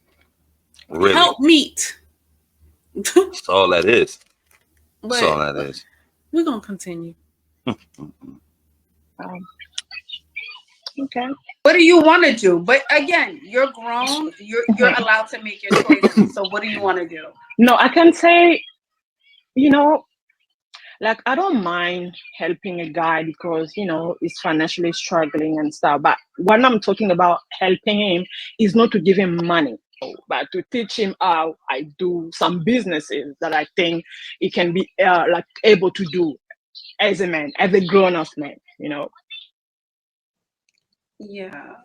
Really? Help meet. That's all that is. That's all that is. We're gonna continue. Okay. What do you want to do? But again, you're grown. You're allowed to make your choices. So what do you want to do? No, I can say, like I don't mind helping a guy because he's financially struggling and stuff. But when I'm talking about helping him, is not to give him money, but to teach him how I do some businesses that I think he can be like able to do as a man, as a grown-up man. Yeah.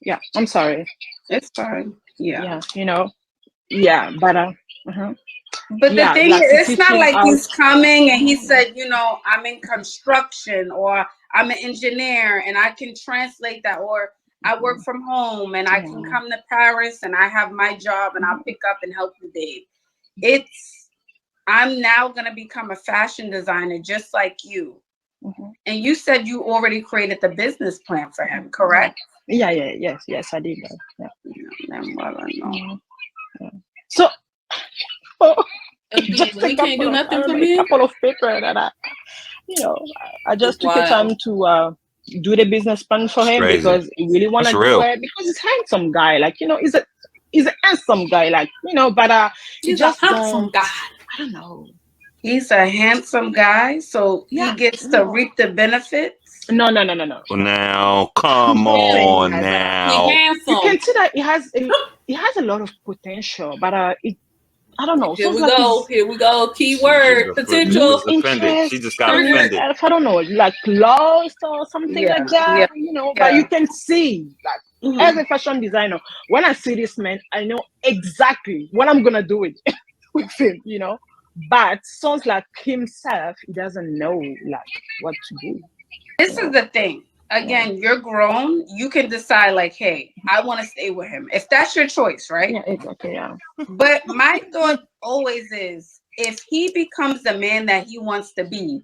Yeah, I'm sorry. It's fine. Yeah. Yeah, but uh-huh. But the Yeah, thing like is, to it's teach not him like how. he's coming and he said, I'm in construction or I'm an engineer and I can translate that, or I work from home and I can come to Paris and I have my job and I'll pick up and help you, babe. I'm now going to become a fashion designer just like you. And you said you already created the business plan for him, correct? Yeah, yes, I did that. Yeah. So, Again, just we can't do nothing for men. a couple of paper that I just took the time to do the business plan for him Crazy. because he really want to That's do real. it because he's handsome guy, like he's a handsome guy, like but he He's just a handsome guy. I don't know. He's a handsome guy, so he gets to reap the benefits. No. Now, come on now. He's handsome. You can see that he has a lot of potential, but I don't know. Here we go. Keyword potential. Interest. She just got offended. I don't know, like lost or something like that. But you can see, like as a fashion designer, when I see this man, I know exactly what I'm gonna do with him. But sounds like himself, he doesn't know like what to do. This is the thing. Again, you're grown. You can decide, like, hey, I want to stay with him. If that's your choice, right? Yeah, exactly. Yeah. But my thought always is, if he becomes the man that he wants to be,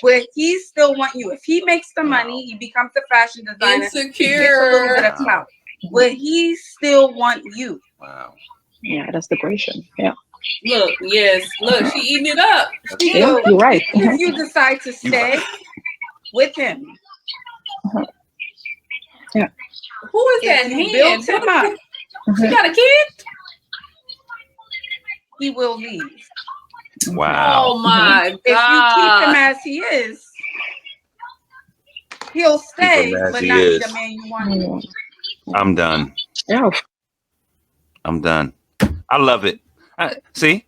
where he still want you. If he makes the money, he becomes a fashion designer. Insecure. He gets a little bit of clout. Will he still want you? Wow. Yeah, that's the question. Yeah. Look, she eating it up. Yeah, you're right. If you decide to stay with him. Yeah. Who is that hand? Built him up. She got a kid? He will leave. Wow. Oh my God. If you keep him as he is, he'll stay, but not be the man you want. I'm done. Yeah. I'm done. I love it. See?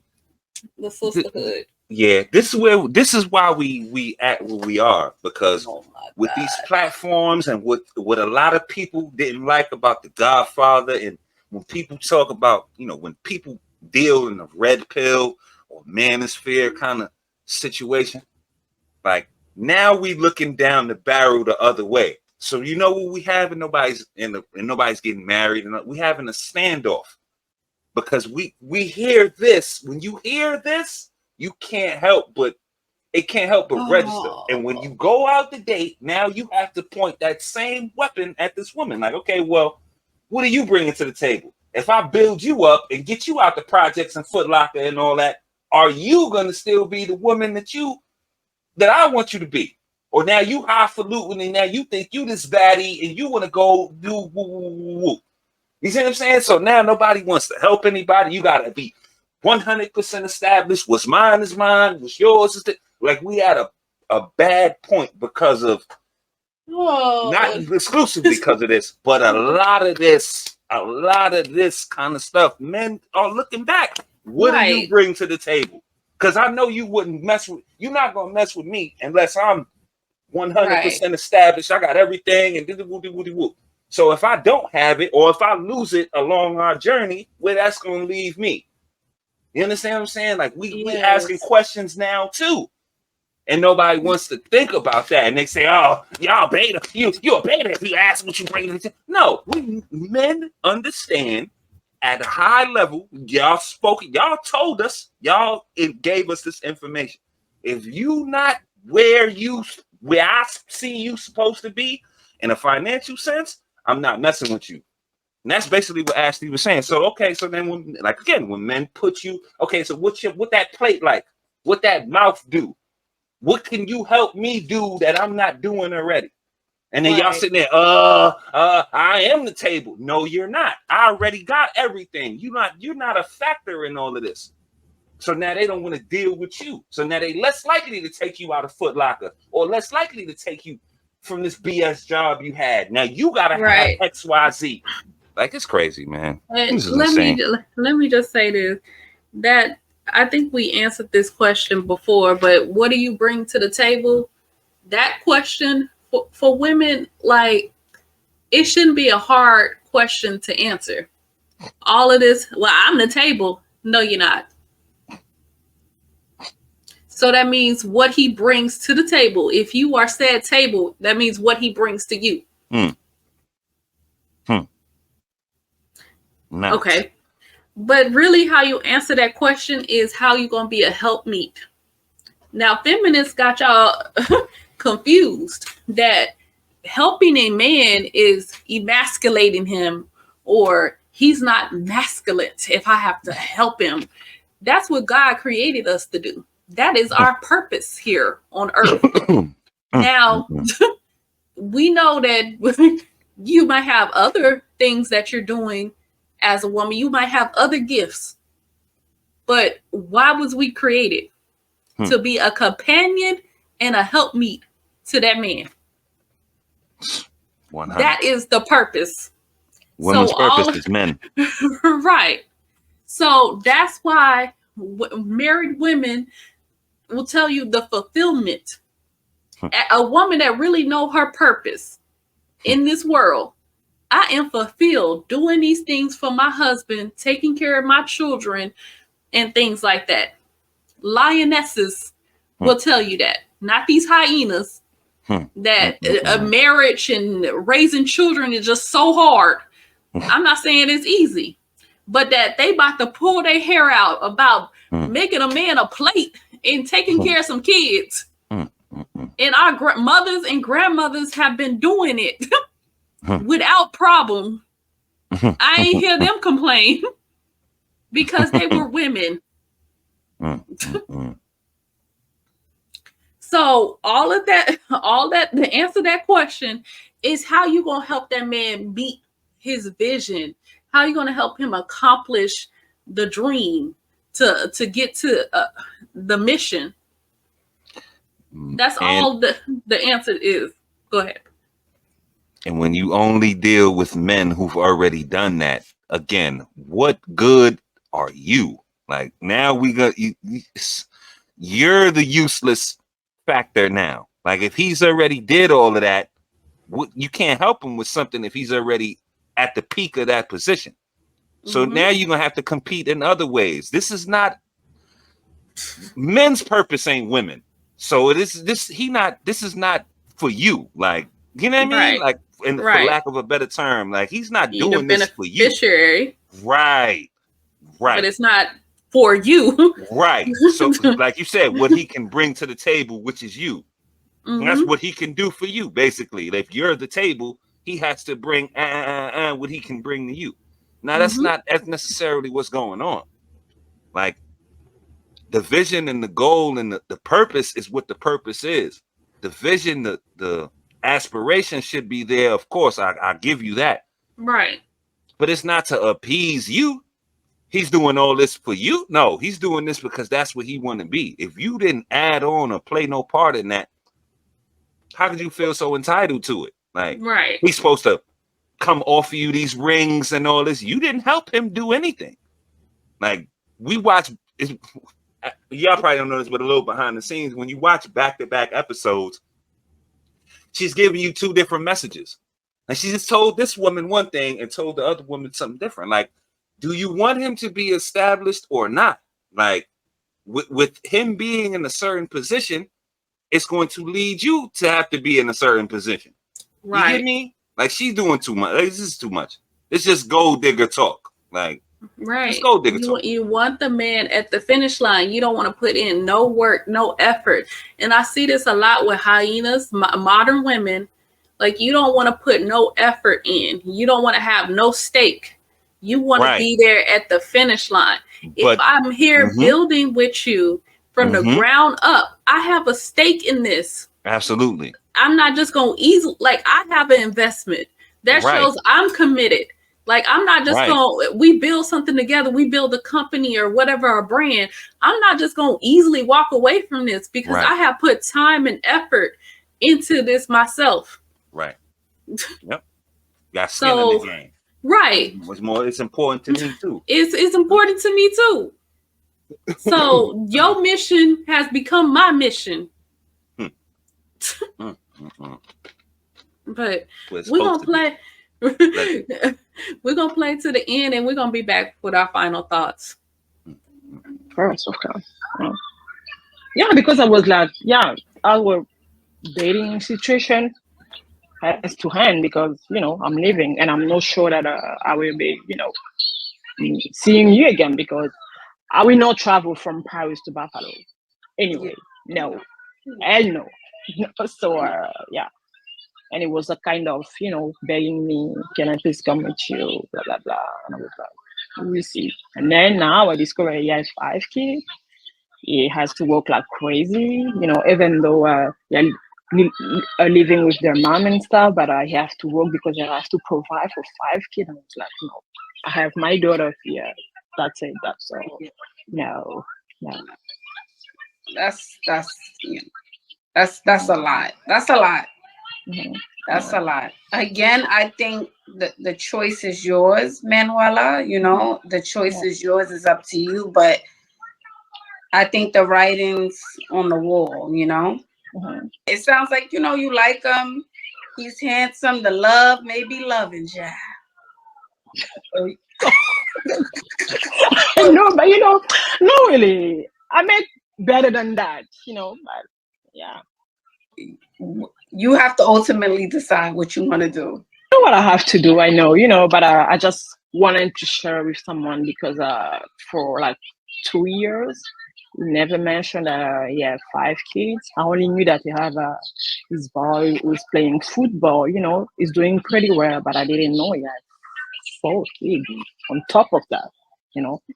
The sisterhood. Yeah, this is why we act where we are, because with these platforms and what a lot of people didn't like about The Godfather, and when people talk about, when people deal in a red pill or manosphere kind of situation, like now we looking down the barrel the other way. So what we have, and nobody's getting married, and we having a standoff because we hear this. When you hear this, you can't help but register. And when you go out to date, now you have to point that same weapon at this woman. Like, okay, well, what are you bringing to the table? If I build you up and get you out the projects and Foot Locker and all that, are you gonna still be the woman that I want you to be? Or now you highfalutin and now you think you this baddie and you want to go do woo, woo, woo, woo. You see what I'm saying? So now nobody wants to help anybody. You gotta be 100% established. What's mine is mine. What's yours is like we had a bad point because of not exclusively because of this, but a lot of this kind of stuff. Men are looking back. What do you bring to the table? Because I know you wouldn't you're not gonna mess with me unless I'm 100% established. I got everything and so if I don't have it, or if I lose it along our journey, where that's gonna leave me. You understand what I'm saying? Like we asking questions now too. And nobody wants to think about that. And they say, oh, y'all beta. You a beta if you ask what you bring. No, men understand at a high level. Y'all told us, it gave us this information. If you not where I see you supposed to be in a financial sense, I'm not messing with you. And that's basically what Ashley was saying. So, okay, so then when men put you, okay, so what that plate like? What that mouth do? What can you help me do that I'm not doing already? And then y'all sitting there, I am the table. No, you're not. I already got everything. You're not a factor in all of this. So now they don't want to deal with you. So now they less likely to take you out of Foot Locker or less likely to take you from this BS job you had. Now you gotta have XYZ. Like, it's crazy, man. This is insane. Let me just say this. That I think we answered this question before, but what do you bring to the table? That question for women, like, it shouldn't be a hard question to answer. All of this, well, I'm the table. No, you're not. So that means what he brings to the table. If you are said table, that means what he brings to you. Nice. Okay. But really how you answer that question is how you're going to be a helpmeet. Now, feminists got y'all confused that helping a man is emasculating him, or he's not masculine if I have to help him. That's what God created us to do. That is our purpose here on earth. Now, we know that you might have other things that you're doing as a woman. You might have other gifts. But why was we created? To be a companion and a helpmeet to that man. 100. That is the purpose. Women's purpose is men. Right. So that's why married women will tell you the fulfillment. A woman that really know her purpose in this world. I am fulfilled doing these things for my husband, taking care of my children, and things like that. Lionesses will tell you that. Not these hyenas. That a marriage and raising children is just so hard. I'm not saying it's easy, but that they about to pull their hair out about making a man a plate and taking care of some kids. And our mothers and grandmothers have been doing it without problem. I ain't hear them complain because they were women. So all that, to answer that question is how you going to help that man meet his vision. How you going to help him accomplish the dream to get to the mission. That's all the answer is. Go ahead. And when you only deal with men who've already done that, again, what good are you? Like, now we got you. You're the useless factor now. Like, if he's already did all of that, you can't help him with something if he's already at the peak of that position. So now you're gonna have to compete in other ways. This is not men's purpose, ain't women. So this is not for you. Like, you know what I mean? Like, for lack of a better term, like, he's not doing this for you. Right. But it's not for you. Right. So like you said, what he can bring to the table, which is you. That's what he can do for you, basically. If you're the table, he has to bring what he can bring to you. Now, that's not necessarily what's going on. Like, the vision and the goal and the purpose is what the purpose is. The vision, the aspiration should be there. Of course, I give you that. Right. But it's not to appease you. He's doing all this for you. No, he's doing this because that's what he want to be. If you didn't add on or play no part in that, how could you feel so entitled to it? Like, he's supposed to come offer you these rings and all this. You didn't help him do anything. Like, we watch, y'all probably don't know this, but a little behind the scenes, when you watch back-to-back episodes, she's giving you two different messages. And she just told this woman one thing and told the other woman something different. Like, do you want him to be established or not? Like, with him being in a certain position, it's going to lead you to have to be in a certain position. Right. You get me? Like, she's doing too much. Like, this is too much. It's just gold digger talk. Like, it's gold digger talk. You want the man at the finish line. You don't want to put in no work, no effort. And I see this a lot with hyenas, modern women. Like, you don't want to put no effort in. You don't want to have no stake. You want to be there at the finish line. If I'm here building with you from the ground up, I have a stake in this. Absolutely. I'm not just going to easily, like, I have an investment that shows I'm committed. Like, I'm not just we build something together, we build a company or whatever, a brand. I'm not just going to easily walk away from this because I have put time and effort into this myself. Right. Yep. Got skin in the game. Right. What's more, it's important to me too. It's important to me too. So your mission has become my mission. But we're gonna play. We're gonna play to the end, and we're gonna be back with our final thoughts. First, of course. Yeah, because I was like, our dating situation has to end because I'm leaving, and I'm not sure that I will be seeing you again because I will not travel from Paris to Buffalo. Anyway, no, and no. So and it was a kind of begging me, can I please come with you, blah blah blah, and I was like, we'll see. And then now I discover he has 5 kids. He has to work like crazy, even though living with their mom and stuff, but I have to work because I have to provide for 5 kids. And I was like, no, I have my daughter here. That's it. That's all. No. That's a lot. That's a lot. Mm-hmm. That's a lot. Again, I think the choice is yours, Manuela. The choice is yours. It's up to you. But I think the writing's on the wall, Mm-hmm. It sounds like, you like him. He's handsome. The love may be loving, yeah. No, but no, really. I meant better than that, but yeah. You have to ultimately decide what you want to do. I know what I have to do, I know, but I just wanted to share with someone because for like 2 years, he never mentioned he had 5 kids. I only knew that he have his boy who's playing football, he's doing pretty well, but I didn't know he had 4 kids on top of that.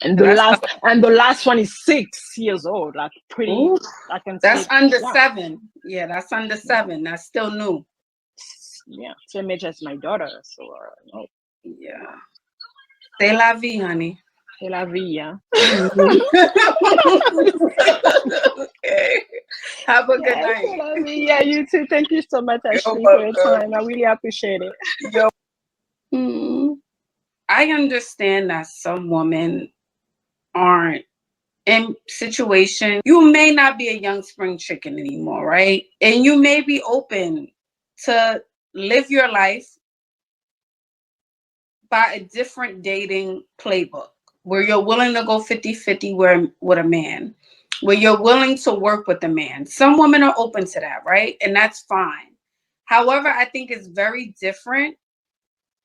And the last one is 6 years old, like pretty. Ooh, I can. That's under 7. Yeah, that's under 7. That's still new. Yeah, same age as my daughter. So yeah. C'est la vie, honey. C'est la vie, yeah. Okay. Have a good night. Yeah, you too. Thank you so much, Ashley, for your time. I really appreciate it. I understand that some women aren't in situation. You may not be a young spring chicken anymore, right? And you may be open to live your life by a different dating playbook where you're willing to go 50-50 with a man, where you're willing to work with a man. Some women are open to that, right? And that's fine. However, I think it's very different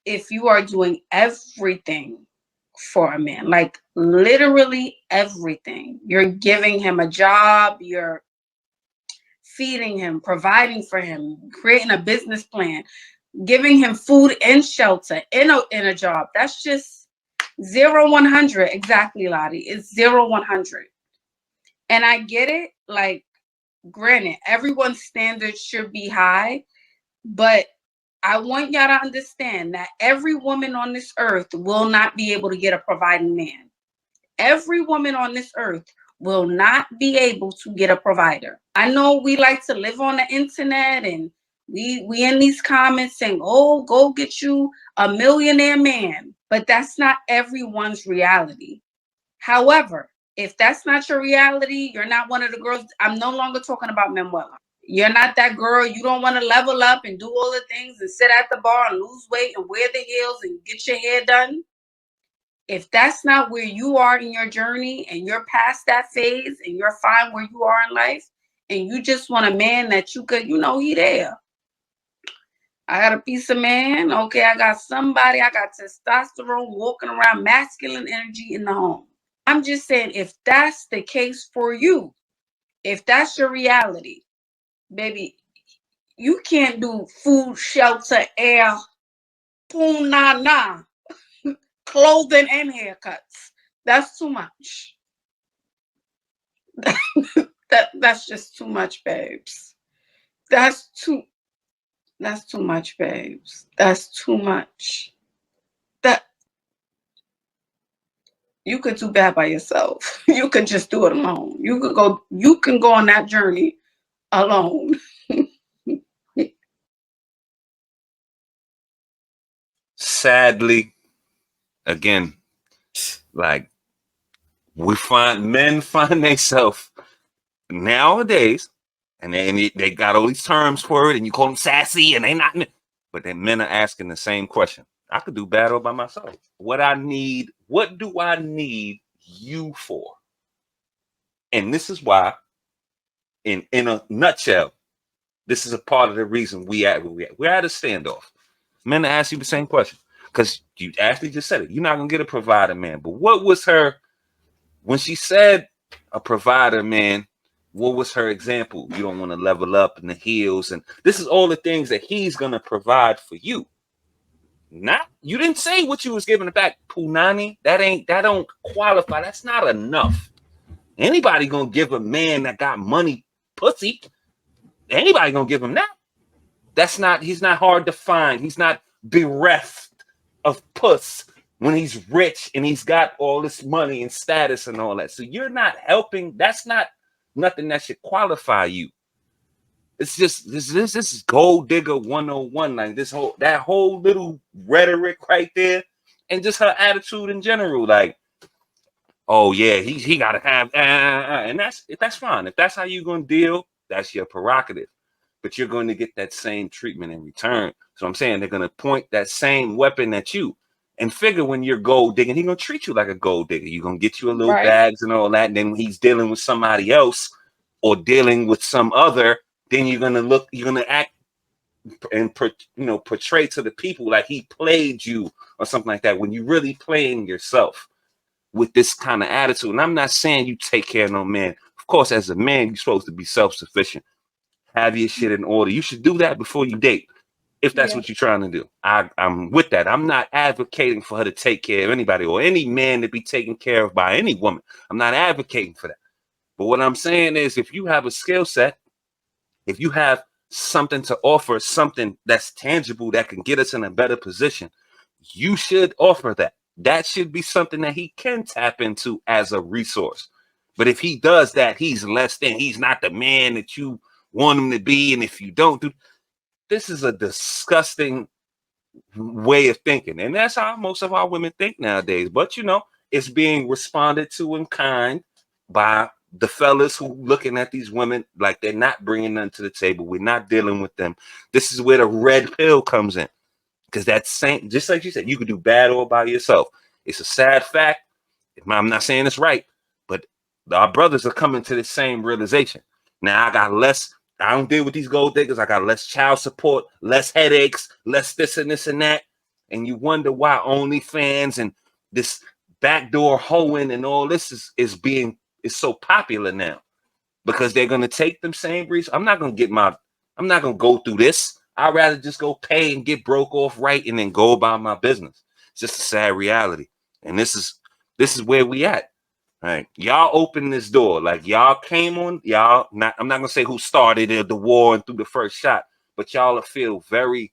if you are doing everything for a man, like literally everything. You're giving him a job, you're feeding him, providing for him, creating a business plan, giving him food and shelter in a job. That's just 0-100. Exactly, Lottie. It's 0-100. And I get it. Like, granted, everyone's standards should be high, but I want y'all to understand that every woman on this earth will not be able to get a providing man. Every woman on this earth will not be able to get a provider. I know we like to live on the internet and we in these comments saying, oh, go get you a millionaire man. But that's not everyone's reality. However, if that's not your reality, you're not one of the girls. I'm no longer talking about Manuela. You're not that girl. You don't want to level up and do all the things and sit at the bar and lose weight and wear the heels and get your hair done. If that's not where you are in your journey and you're past that phase and you're fine where you are in life and you just want a man that you could, he there. I got a piece of man. Okay, I got somebody. I got testosterone walking around, masculine energy in the home. I'm just saying, if that's the case for you, if that's your reality, baby, you can't do food, shelter, air, na, clothing, and haircuts. That's too much. That's just too much, babes. That's too much, babes. That's too much. You could do bad by yourself. You could just do it alone. You can go on that journey alone. Sadly, again, like men find themselves nowadays, and they got all these terms for it, and you call them sassy, and they not. But then men are asking the same question. I could do bad all by myself. What do I need you for? And this is why, in a nutshell, this is a part of the reason we're at a standoff. Men are asking you the same question. Because you actually just said it. You're not going to get a provider man. But what was her, when she said a provider man, what was her example? You don't want to level up in the heels. And this is all the things that he's going to provide for you. You didn't say what you was giving back, Punani. That don't qualify. That's not enough. Anybody going to give a man that got money pussy? Anybody going to give him that? He's not hard to find. He's not bereft of puss when he's rich and he's got all this money and status and all that. So you're not helping. That's not nothing that should qualify you. It's just this is gold digger 101. Like that whole little rhetoric right there, and just her attitude in general. Like, oh yeah, he gotta have and that's fine. If that's how you're gonna deal, that's your prerogative. But you're going to get that same treatment in return. So I'm saying they're going to point that same weapon at you, and figure when you're gold digging, he's going to treat you like a gold digger. You're going to get you a little bags and all that. And then when he's dealing with somebody else or dealing with some other, then you're going to act and portray to the people like he played you or something like that, when you're really playing yourself with this kind of attitude. And I'm not saying you take care of no man. Of course, as a man, you're supposed to be self-sufficient. Have your shit in order. You should do that before you date, if that's what you're trying to do. I'm with that. I'm not advocating for her to take care of anybody or any man to be taken care of by any woman. I'm not advocating for that. But what I'm saying is, if you have a skill set, if you have something to offer, something that's tangible that can get us in a better position, you should offer that. That should be something that he can tap into as a resource. But if he does that, he's less than. He's not the man that you want him to be. And if you don't do, this is a disgusting way of thinking. And that's how most of our women think nowadays. But it's being responded to in kind by the fellas who looking at these women like they're not bringing them to the table. We're not dealing with them. This is where the red pill comes in. Because that's same, just like you said, you could do bad all by yourself. It's a sad fact. I'm not saying it's right, but our brothers are coming to the same realization. Now I don't deal with these gold diggers. I got less child support, less headaches, less this and this and that. And you wonder why OnlyFans and this backdoor hoeing and all this is so popular now, because they're going to take them same reasons. I'm not going to go through this. I'd rather just go pay and get broke off right and then go about my business. It's just a sad reality. And this is where we at. Right, y'all open this door, like y'all came on. I'm not gonna say who started the war and threw the first shot, but y'all feel very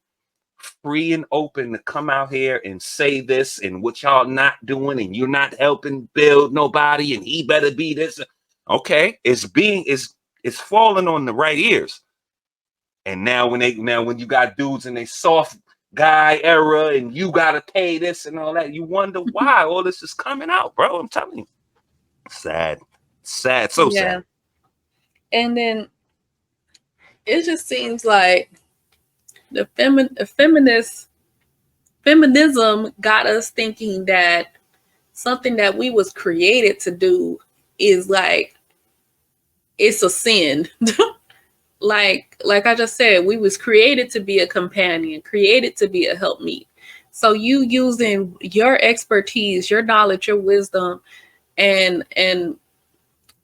free and open to come out here and say this and what y'all not doing, and you're not helping build nobody, and he better be this. Okay, it's falling on the right ears. And now when you got dudes in they soft guy era and you gotta pay this and all that, you wonder why all this is coming out, bro. I'm telling you. Sad, so sad. And then it just seems like the feminism got us thinking that something that we was created to do is like, it's a sin. like I just said, we was created to be a companion, created to be a helpmeet. So you using your expertise, your knowledge, your wisdom, and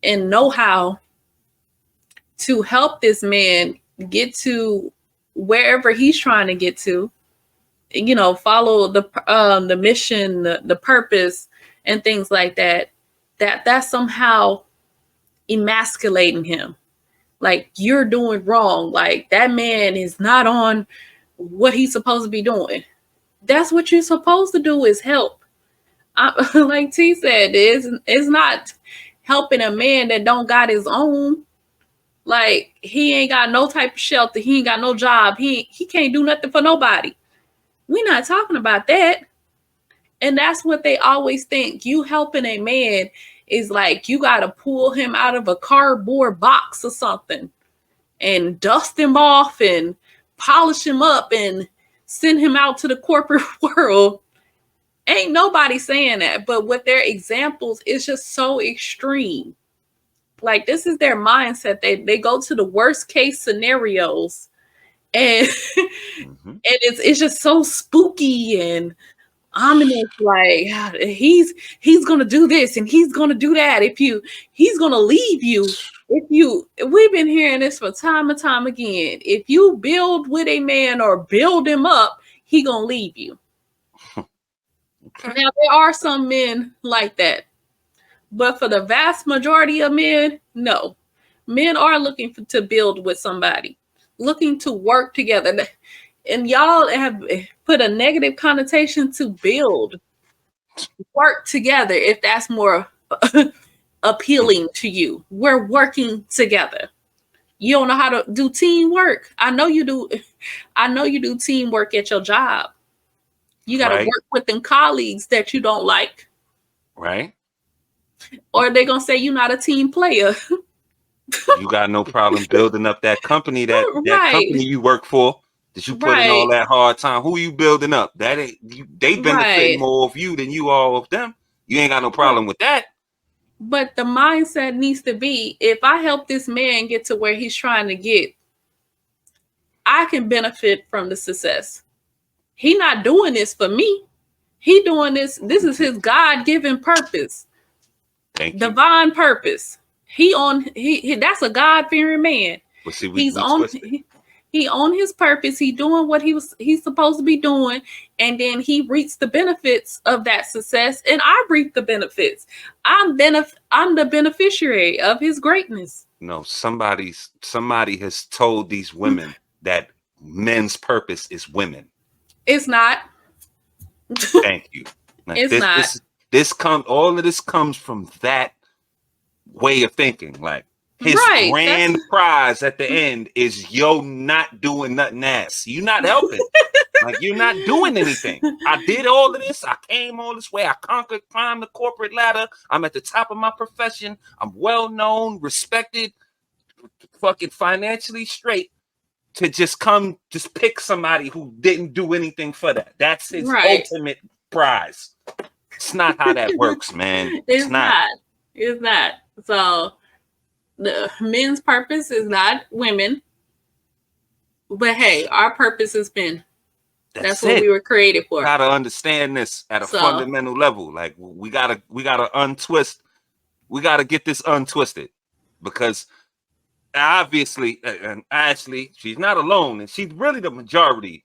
know-how to help this man get to wherever he's trying to get to, follow the mission, the purpose, and things like that. That's somehow emasculating him. Like, you're doing wrong. Like, that man is not on what he's supposed to be doing. That's what you're supposed to do, is help. Like T said, it's not helping a man that don't got his own. Like, he ain't got no type of shelter. He ain't got no job. He can't do nothing for nobody. We're not talking about that. And that's what they always think. You helping a man is like you got to pull him out of a cardboard box or something and dust him off and polish him up and send him out to the corporate world. Ain't nobody saying that. But with their examples, it's just so extreme. Like, this is their mindset. They go to the worst case scenarios, and and it's just so spooky and ominous. Like, he's gonna do this and he's gonna do that. He's gonna leave you. We've been hearing this for time and time again. If you build with a man or build him up, he gonna leave you. Now, there are some men like that. But for the vast majority of men, no. Men are looking to build with somebody, looking to work together. And y'all have put a negative connotation to build. Work together, if that's more appealing to you. We're working together. You don't know how to do teamwork. I know you do. I know you do teamwork at your job. You got to work with them colleagues that you don't like. Right. Or they're going to say you're not a team player. You got no problem building up that company, that company you work for, that you put in all that hard time. Who you building up? That ain't they benefit more of you than you are of them. You ain't got no problem with that. But the mindset needs to be, if I help this man get to where he's trying to get, I can benefit from the success. He not doing this for me. He doing this. This is his God-given purpose. Divine purpose. He that's a God-fearing man. But see, he on his purpose. He doing what he's supposed to be doing, and then he reaps the benefits of that success, and I reap the benefits. I'm the beneficiary of his greatness. No, somebody has told these women that men's purpose is women. It's not. Thank you. It's not. All of this comes from that way of thinking. Like, his grand prize at the end is yo not doing nothing ass. You not helping. Like, you're not doing anything. I did all of this. I came all this way. I climbed the corporate ladder. I'm at the top of my profession. I'm well known, respected, fucking financially straight. To just pick somebody who didn't do anything for that. That's his ultimate prize. It's not how that works, man. It's not. It's not. So the men's purpose is not women. But hey, our purpose has been. That's what we were created for. Gotta understand this at a fundamental level. Like, we gotta untwist. We gotta get this untwisted, because obviously, and Ashley, she's not alone, and she's really the majority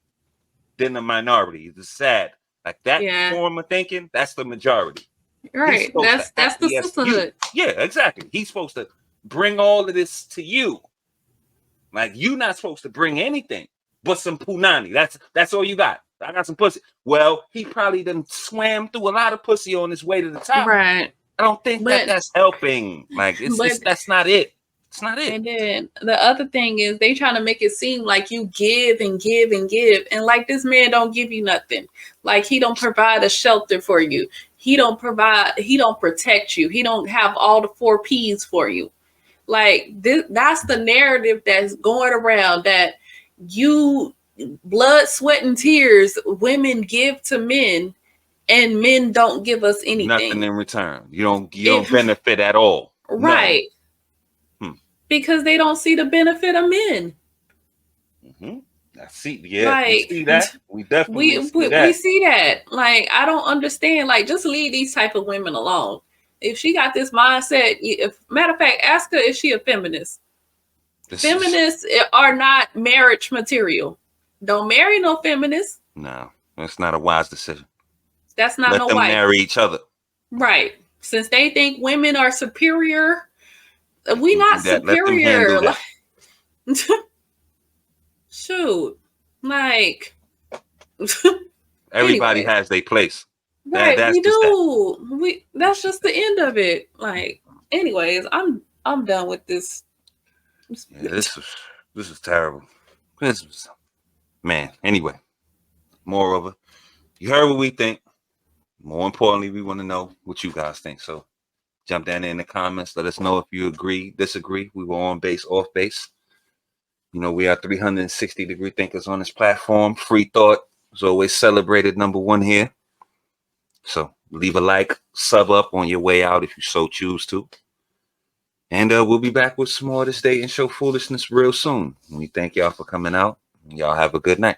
than the minority. It's sad. Like, that form of thinking, that's the majority. Right. That's the sisterhood. Yeah, exactly. He's supposed to bring all of this to you. Like, you're not supposed to bring anything but some punani. That's all you got. I got some pussy. Well, he probably done swam through a lot of pussy on his way to the top. Right. I don't think that's helping. Like, that's not it. It's not it. And then the other thing is, they trying to make it seem like you give and give and give. And like, this man don't give you nothing. Like, he don't provide a shelter for you. He don't protect you. He don't have all the 4 P's for you. Like, that's the narrative that's going around, that you blood, sweat, and tears women give to men, and men don't give us anything. Nothing in return. You don't benefit at all. Right. No. Because they don't see the benefit of men. Mm-hmm. I see. Yeah, like, we see that. We definitely see that. We see that. Like, I don't understand. Like, just leave these type of women alone. If she got this mindset, matter of fact, ask her if she a feminist. Feminists are not marriage material. Don't marry no feminist. No, that's not a wise decision. That's not no wife. Let them marry each other. Right. Since they think women are superior, we not superior. Like, shoot. Like, everybody has their place. Right, That's we just that. do. That's just the end of it. Like, anyways, I'm done with this. Yeah, this is terrible. Man. Anyway, moreover, you heard what we think. More importantly, we want to know what you guys think. So jump down in the comments. Let us know if you agree, disagree. We were on base, off base. You know, we are 360-degree thinkers on this platform. Free thought is always celebrated #1 here. So leave a like, sub up on your way out if you so choose to. And we'll be back with some more of this dating show foolishness real soon. We thank y'all for coming out. Y'all have a good night.